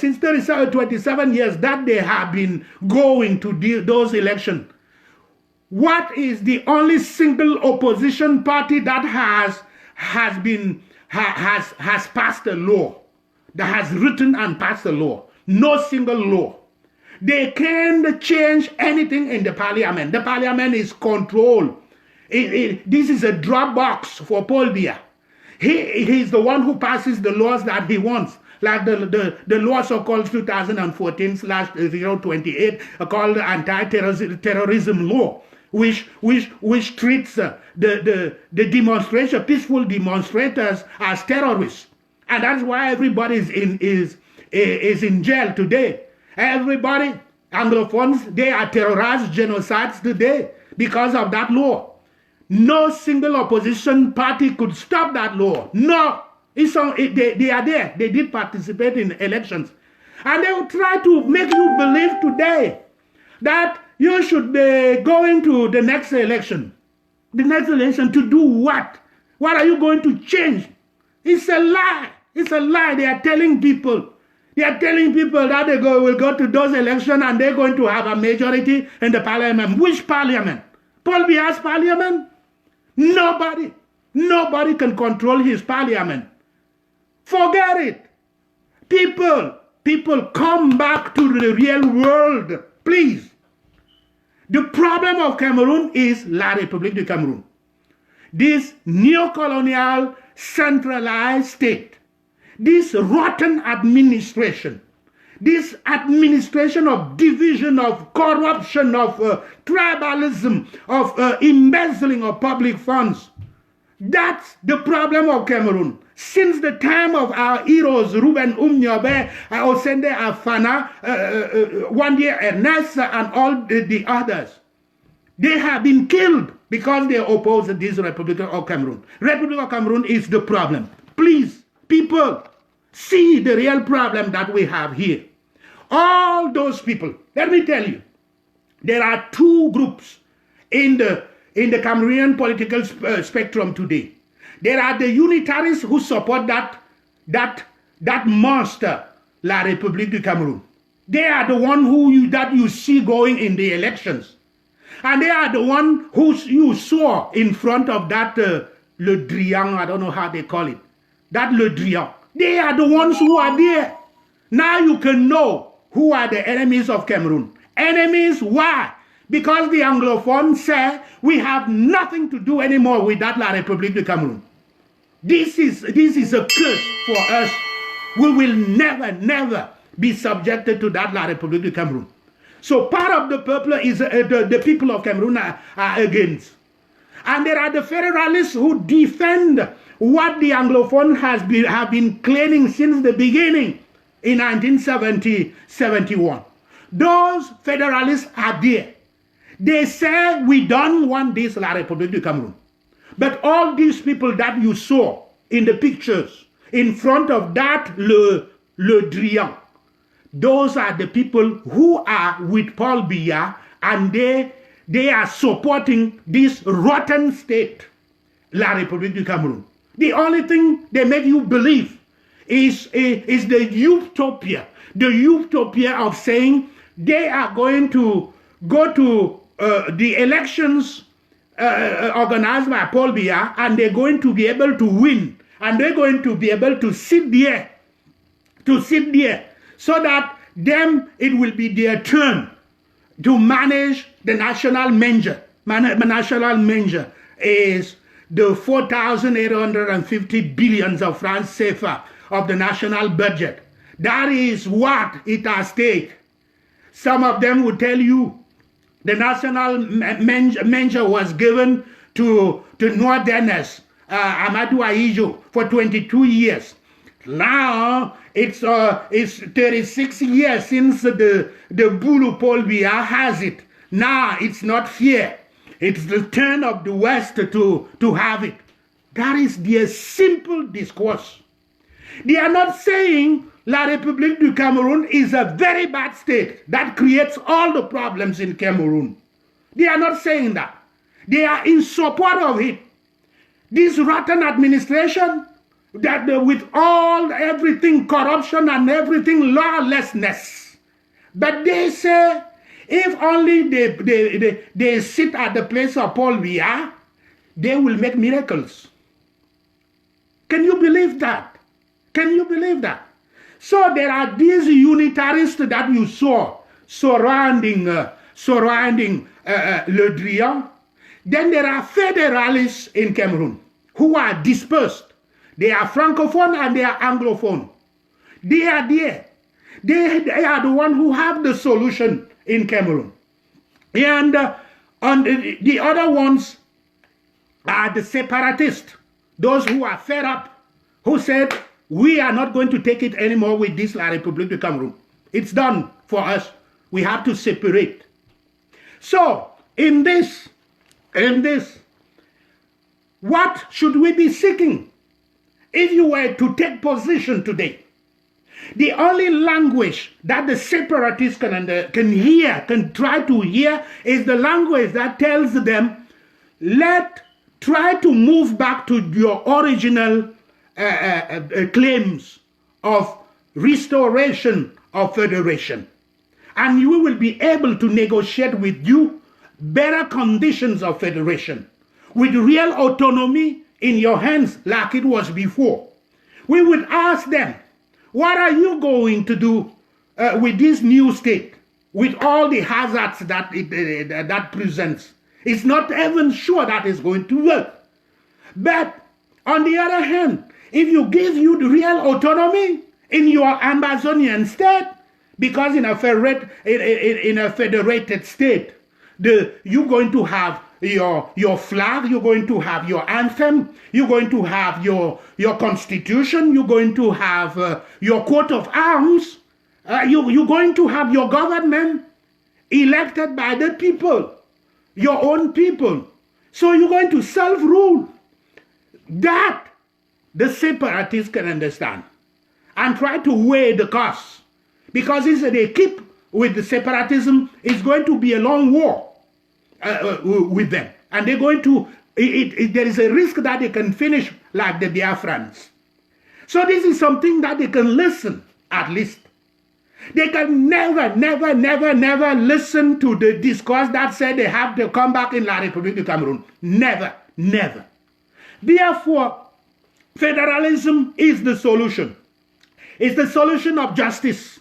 that they have been going to those elections, what is the only single opposition party that has passed a law, that has written and passed a law? No single law. They can't change anything in the parliament. The parliament is controlled. This is a drop box for Paul Biya. He's the one who passes the laws that he wants, like the law so-called 2014/028 called the anti-terrorism law, which treats the peaceful demonstrators as terrorists. And that's why everybody is in jail today. Everybody, Anglophones, they are terrorized genocides today because of that law. No single opposition party could stop that law. No. They are there. They did participate in elections. And they will try to make you believe today that you should be going to the next election. The next election to do what? What are you going to change? It's a lie. It's a lie. They are telling people. They are telling people that they will go to those elections and they're going to have a majority in the parliament. Which parliament? Paul Biya's parliament? Nobody can control his parliament. Forget it. People, come back to the real world, please. The problem of Cameroon is La République du Cameroun. This neo-colonial centralized state, this rotten administration, This administration of division, of corruption, of tribalism, of embezzling of public funds. That's the problem of Cameroon. Since the time of our heroes, Ruben Umnyobe, Osende Afana, Wandie Ernest, and all the others, they have been killed because they oppose this Republic of Cameroon. Republic of Cameroon is the problem. Please, people, see the real problem that we have here. All those people, let me tell you, there are two groups in the Cameroonian political spectrum today. There are the unitarists who support that monster, La République du Cameroun. They are the one that you see going in the elections. And they are the one who you saw in front of that Le Drian, I don't know how they call it, that Le Drian. They are the ones who are there. Now you can know who are the enemies of Cameroon. Enemies, why? Because the Anglophones say we have nothing to do anymore with that La République du Cameroun. This is a curse for us. We will never be subjected to that La République du Cameroun. So part of the people is the people of Cameroon are against. And there are the federalists who defend what the Anglophone have been claiming since the beginning in 1970-71. Those federalists are there. They say we don't want this La République du Cameroun. But all these people that you saw in the pictures in front of that Le Drian, those are the people who are with Paul Biya, and they are supporting this rotten state, La République du Cameroun. The only thing they make you believe is the utopia of saying they are going to go to the elections organized by Paul Biya, and they're going to be able to win, and they're going to be able to sit there, so that them it will be their turn to manage the national manger. National manger is the 4,850 billions of francs CFA of the national budget. That is what it has stake. Some of them will tell you the national manger was given to Northerners, Amadou Ahidjo, for 22 years. Now it's 36 years since the Bulu Paul Biya has it. Now it's not fear. It's the turn of the West to have it. That is their simple discourse. They are not saying La République du Cameroun is a very bad state that creates all the problems in Cameroon. They are not saying that. They are in support of it. This rotten administration, that with everything corruption and everything lawlessness. But they say, if only they sit at the place of Paul Biya, they will make miracles. Can you believe that? Can you believe that? So there are these unitarists that you saw surrounding Le Drian. Then there are federalists in Cameroon who are dispersed. They are francophone and they are anglophone. They are there. They are the ones who have the solution in Cameroon. And on the other ones are the separatists, those who are fed up, who said, we are not going to take it anymore with this La République du Cameroun. It's done for us. We have to separate. So, in this, what should we be seeking? If you were to take position today, the only language that the separatists can try to hear, is the language that tells them, try to move back to your original claims of restoration of federation. And you will be able to negotiate with you better conditions of federation, with real autonomy in your hands like it was before. We would ask them, what are you going to do with this new state, with all the hazards that presents? It's not even sure that it's going to work. But on the other hand, if you give you the real autonomy in your Amazonian state, Because in a federated state, you're going to have your flag, you're going to have your anthem, you're going to have your constitution, you're going to have your coat of arms, you're going to have your government elected by the people, your own people. So you're going to self-rule. That the separatists can understand and try to weigh the costs. Because if they keep with the separatism, it's going to be a long war with them. And they're going to, there is a risk that they can finish like the Biafrans. So this is something that they can listen, at least. They can never listen to the discourse that said they have to come back in La République du Cameroon. Never. Therefore, federalism is the solution. It's the solution of justice.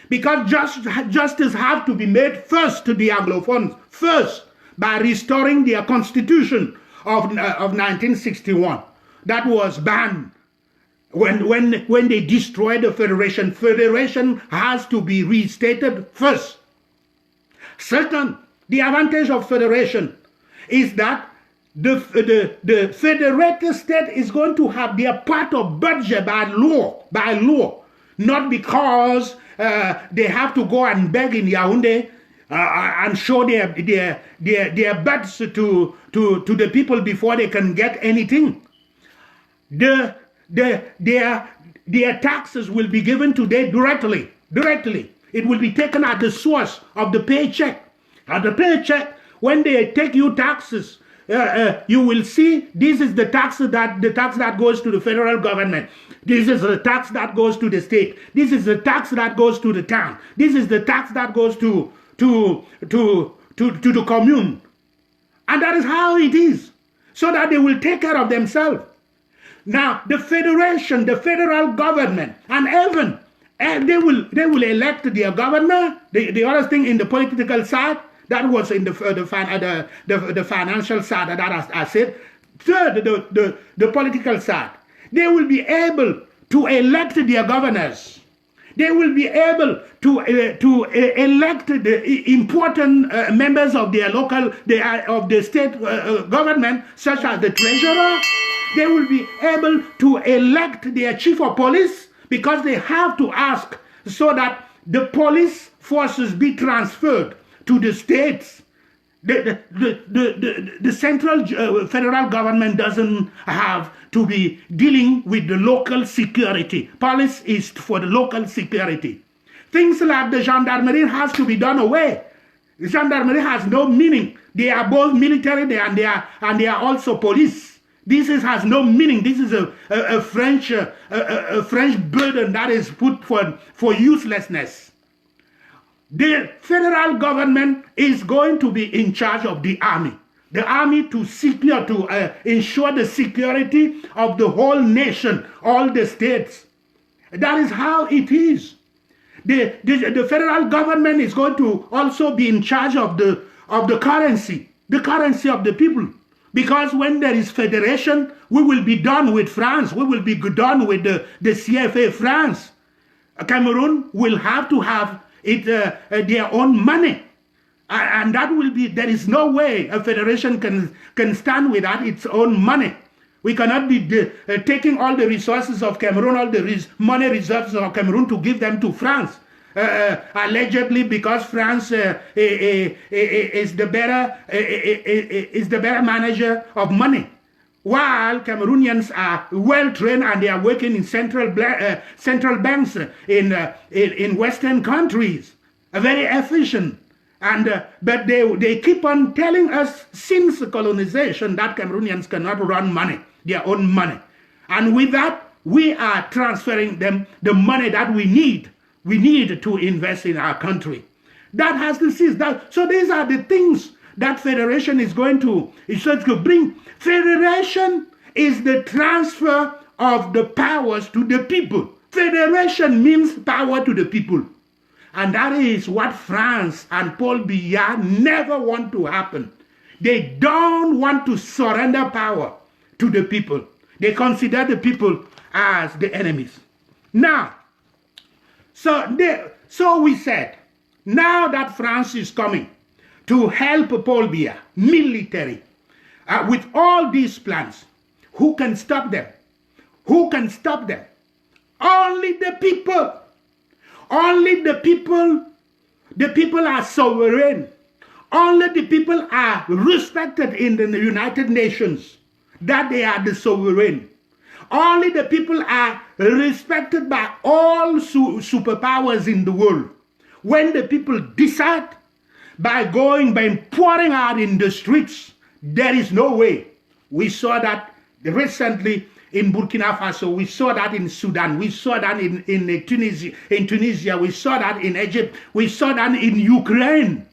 Because justice has to be made first to the Anglophones, first by restoring their constitution of 1961 that was banned. When they destroyed the federation, federation has to be restated first. Second, the advantage of federation is that the federated state is going to have their part of budget by law, not because they have to go and beg in Yaoundé and show their butts to the people before they can get anything. Their taxes will be given to them directly. It will be taken at the source of the paycheck. At the paycheck, when they take you taxes, you will see this is the tax that goes to the federal government. This is the tax that goes to the state. This is the tax that goes to the town. This is the tax that goes to the commune. And that is how it is. So that they will take care of themselves. Now, the federation, the federal government, and even they will elect their governor. The other thing in the political side, that was in the financial side that I said. Third, the political side. They will be able to elect their governors. They will be able to elect the important members of their local, of the state government, such as the treasurer. They will be able to elect their chief of police because they have to ask so that the police forces be transferred to the states. The central federal government doesn't have to be dealing with the local security. Police is for the local security. Things like the gendarmerie has to be done away. The gendarmerie has no meaning. They are both military and they are also police. This has no meaning. This is a French burden that is put for uselessness. The federal government is going to be in charge of the army. The army to ensure the security of the whole nation, all the states. That is how it is. The federal government is going to also be in charge of the currency of the people. Because when there is federation, we will be done with France. We will be done with the CFA France. Cameroon will have to have their own money. And that will be, there is no way a federation can stand without its own money. We cannot be taking all the resources of Cameroon, all the money reserves of Cameroon to give them to France. Allegedly because France is the better manager of money. While Cameroonians are well trained and they are working in central banks in Western countries, very efficient. And but they keep on telling us since colonization that Cameroonians cannot run their own money, and with that we are transferring them the money that we need to invest in our country. That has to cease. So these are the things that federation is going to bring. Federation is the transfer of the powers to the people. Federation means power to the people. And that is what France and Paul Biya never want to happen. They don't want to surrender power to the people. They consider the people as the enemies. Now, So we said, now that France is coming to help Paul Biya, military, with all these plans, who can stop them? Who can stop them? Only the people. Only the people. The people are sovereign. Only the people are respected in the United Nations, that they are the sovereign. Only the people are respected by all superpowers in the world. When the people decide by pouring out in the streets, there is no way. We saw that recently in Burkina Faso, we saw that in Sudan, we saw that in Tunisia, we saw that in Egypt, we saw that in Ukraine.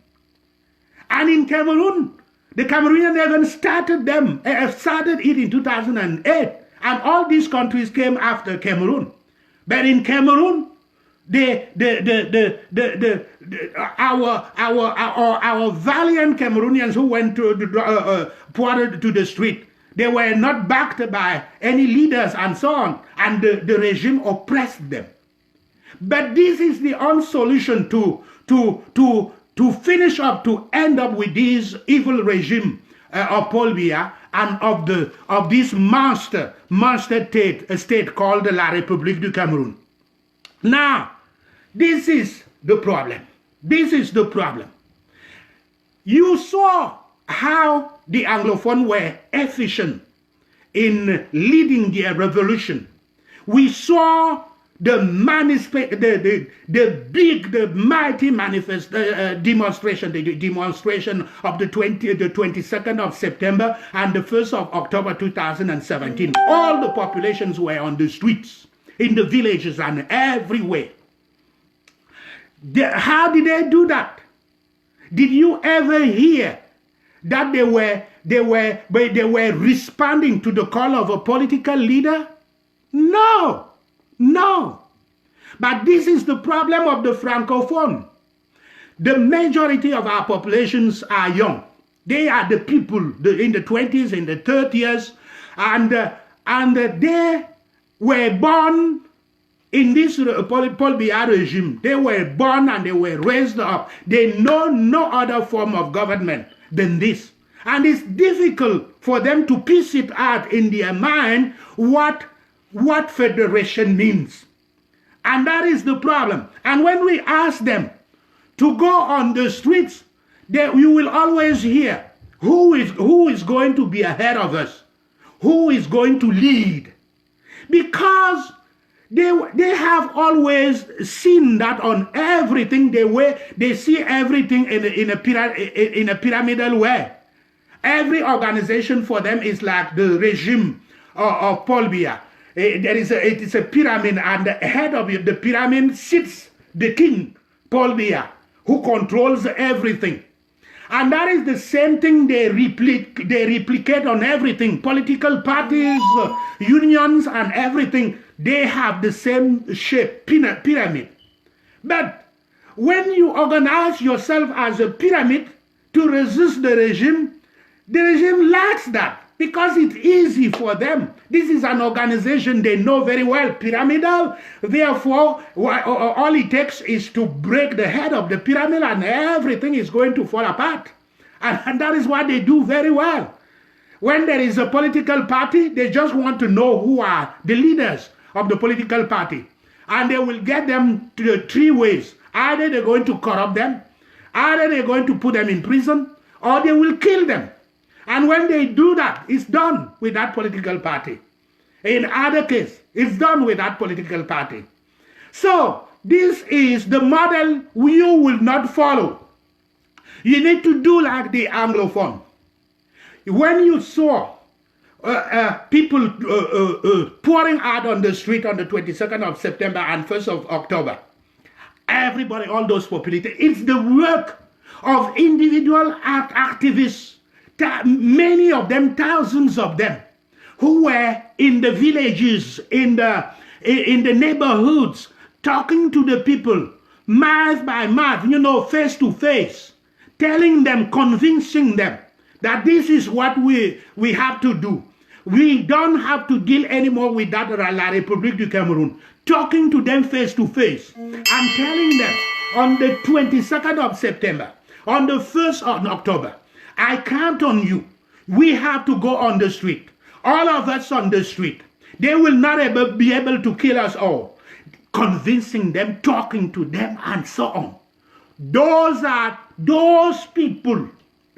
And in Cameroon, the Cameroonians even started it in 2008. And all these countries came after Cameroon. But in Cameroon, our valiant Cameroonians who went to the street, they were not backed by any leaders and so on, and the regime oppressed them. But this is the only solution to finish up, to end up with this evil regime of Paul Biya and of this monster state called La République du Cameroun. Now, this is the problem. This is the problem. You saw how the Anglophones were efficient in leading the revolution. We saw the mighty demonstration, the demonstration of the 22nd of September and the 1st of October 2017. All the populations were on the streets, in the villages and everywhere. How did they do that? Did you ever hear that they were responding to the call of a political leader? No. No. But this is the problem of the Francophone. The majority of our populations are young. They are the people in the 20s, in the 30s, and they were born in this Paul Biya regime. They were born and they were raised up. They know no other form of government than this. And it's difficult for them to piece it out in their mind what federation means. And that is the problem. And when we ask them to go on the streets, you will always hear who is going to be ahead of us, who is going to lead. Because they have always seen that on everything they see everything in a pyramidal way. Every organization for them is like the regime of Paul Biya. It is a pyramid, and the head of the pyramid sits the king, Paul Biya, who controls everything. And that is the same thing they replicate on everything. Political parties, unions, and everything, they have the same shape, pyramid. But when you organize yourself as a pyramid to resist the regime lacks that, because it's easy for them. This is an organization they know very well, pyramidal. Therefore, all it takes is to break the head of the pyramid and everything is going to fall apart. And that is what they do very well. When there is a political party, they just want to know who are the leaders of the political party. And they will get them to the three ways. Either they're going to corrupt them, either they're going to put them in prison, or they will kill them. And when they do that, it's done with that political party. In other case, it's done with that political party. So, this is the model you will not follow. You need to do like the Anglophone. When you saw people pouring out on the street on the 22nd of September and 1st of October, everybody, all those populations, it's the work of individual activists, many of them, thousands of them, who were in the villages, in the neighborhoods, talking to the people, mouth by mouth, face to face, telling them, convincing them that this is what we have to do. We don't have to deal anymore with that La République du Cameroon. Talking to them face to face and telling them on the 22nd of September, on the 1st of October, I count on you. We have to go on the street. All of us on the street. They will not be able to kill us all. Convincing them, talking to them, and so on. Those people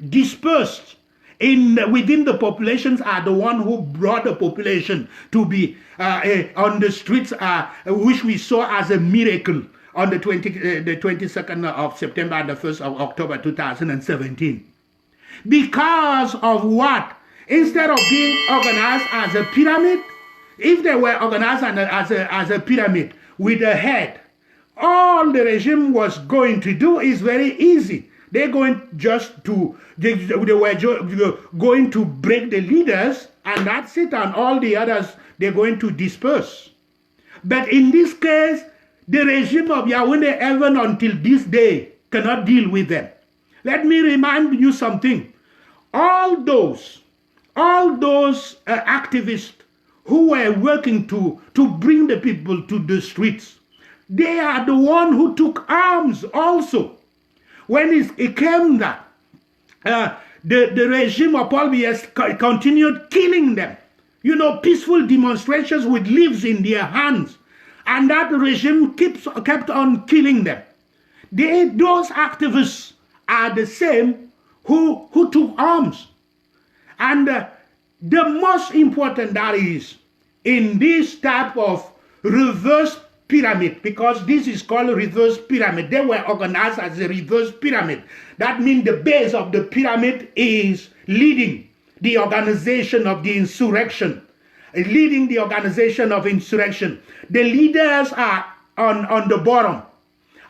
dispersed within the populations are the one who brought the population to be on the streets, which we saw as a miracle on the 22nd of September and the 1st of October 2017. Because of what? Instead of being organized as a pyramid, if they were organized as a pyramid with a head, all the regime was going to do is very easy. They were just going to break the leaders, and that's it, and all the others, they're going to disperse. But in this case, the regime of Yaoundé, even until this day, cannot deal with them. Let me remind you something. All those activists who were working to bring the people to the streets, they are the one who took arms also. When it came that the regime of Paul Biya continued killing them, peaceful demonstrations with leaves in their hands, and that regime kept on killing them. Those activists are the same who took arms. And the most important that is, in this type of reverse pyramid, because this is called a reverse pyramid. They were organized as a reverse pyramid. That means the base of the pyramid is leading the organization of the insurrection. Leading the organization of insurrection. The leaders are on the bottom,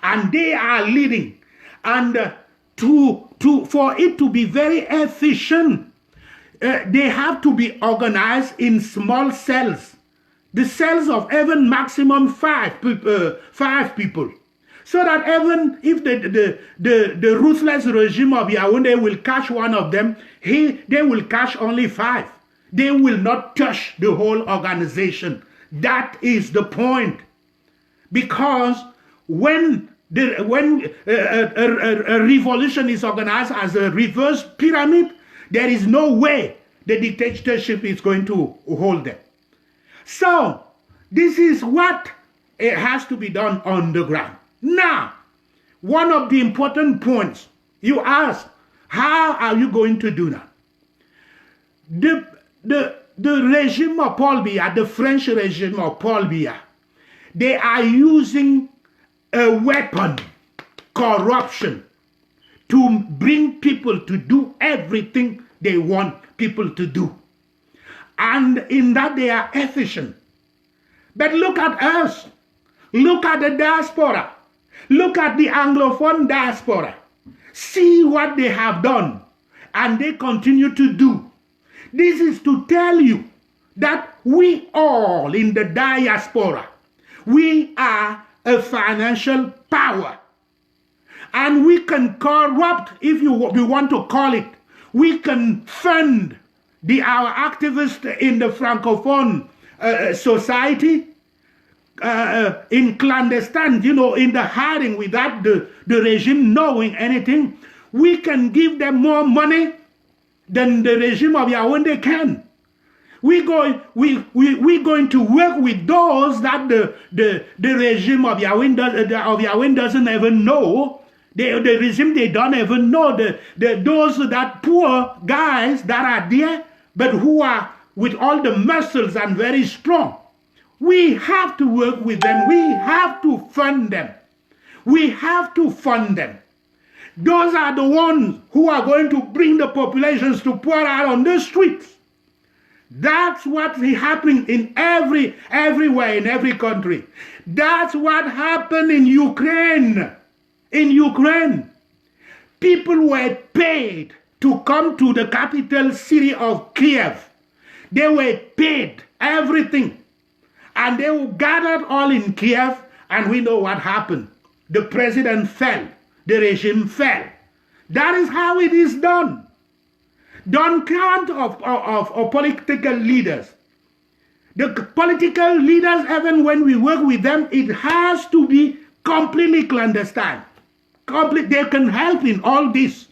and they are leading. And for it to be very efficient, they have to be organized in small cells. The cells of even maximum five people. So that even if the ruthless regime of Yaoundé will catch one of them, they will catch only 5. They will not touch the whole organization. That is the point. Because when a revolution is organized as a reverse pyramid, there is no way the dictatorship is going to hold them. So, this is what it has to be done on the ground. Now, one of the important points, you ask, how are you going to do that? The regime of Paul Biya, the French regime of Paul Biya, they are using a weapon, corruption, to bring people to do everything they want people to do. And in that they are efficient. But look at us. Look at the diaspora. Look at the Anglophone diaspora. See what they have done. And they continue to do. This is to tell you that we all in the diaspora, we are a financial power. And we can corrupt, if we want to call it. We can fund our activists in the Francophone society in clandestine, in the hiding without the regime knowing anything. We can give them more money than the regime of Yaoundé can. We're going to work with those that the regime of Yaoundé doesn't even know. The regime, they don't even know. Those that poor guys that are there, but who are with all the muscles and very strong. We have to work with them. We have to fund them. We have to fund them. Those are the ones who are going to bring the populations to pour out on the streets. That's what's happening in everywhere in every country. That's what happened in Ukraine. In Ukraine, people were paid to come to the capital city of Kiev. They were paid everything. And they were gathered all in Kiev, and we know what happened. The president fell. The regime fell. That is how it is done. Don't count of political leaders. The political leaders, even when we work with them, it has to be completely clandestine. They can help in all this.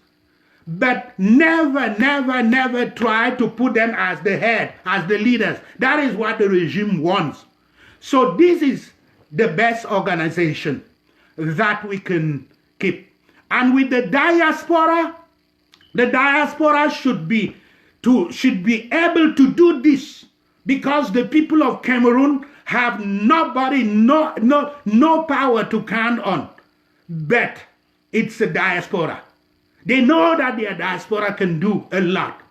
But never, never, never try to put them as the head, as the leaders. That is what the regime wants. So this is the best organization that we can keep. And with the diaspora should be able to do this, because the people of Cameroon have nobody, no power to count on. But it's the diaspora. They know that their diaspora can do a lot.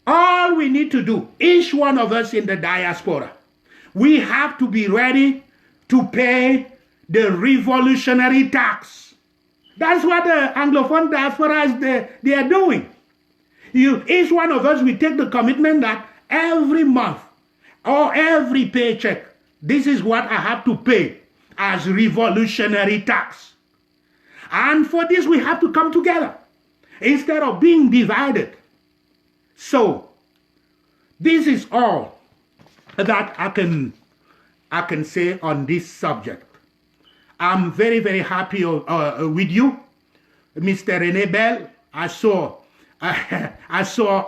All we need to do, each one of us in the diaspora, we have to be ready to pay the revolutionary tax. That's what the Anglophone diaspora they are doing. Each one of us, we take the commitment that every month or every paycheck, this is what I have to pay as revolutionary tax. And for this, we have to come together instead of being divided. So, this is all that I can say on this subject. I'm very, very happy with you, Mr. René Bell. I saw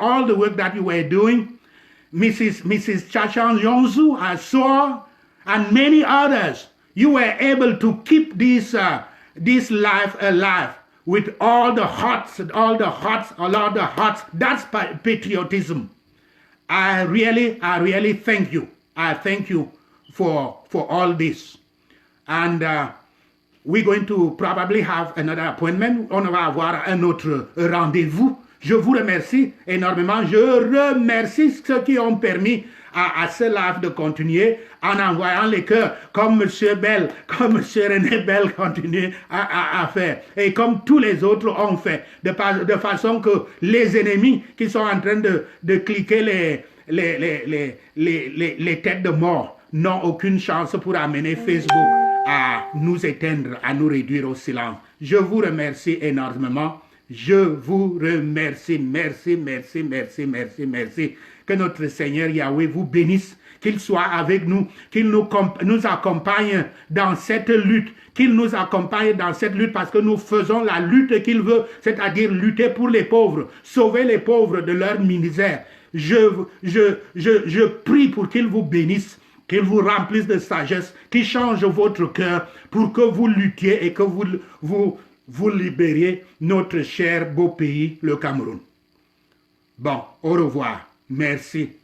all the work that you were doing. Mrs. Chachan Yonzu, I saw, and many others. You were able to keep this life alive with all the hearts. That's patriotism. I really thank you. I thank you for all this. And we're going to probably have another appointment. On va avoir un autre rendez-vous. Je vous remercie énormément. Je remercie ceux qui ont permis à ce live de continuer en envoyant les cœurs, comme M. Bell, comme M. René Bell continue à faire. Et comme tous les autres ont fait. De façon que les ennemis qui sont en train de cliquer les têtes de mort n'ont aucune chance pour amener Facebook à nous éteindre, à nous réduire au silence. Je vous remercie énormément. Je vous remercie. Merci. Que notre Seigneur Yahweh vous bénisse, qu'il soit avec nous, qu'il nous accompagne dans cette lutte, parce que nous faisons la lutte qu'il veut, c'est-à-dire lutter pour les pauvres, sauver les pauvres de leur misère. Je prie pour qu'il vous bénisse, qu'il vous remplisse de sagesse, qu'il change votre cœur pour que vous luttiez et que vous libériez notre cher beau pays, le Cameroun. Bon, au revoir. Merci.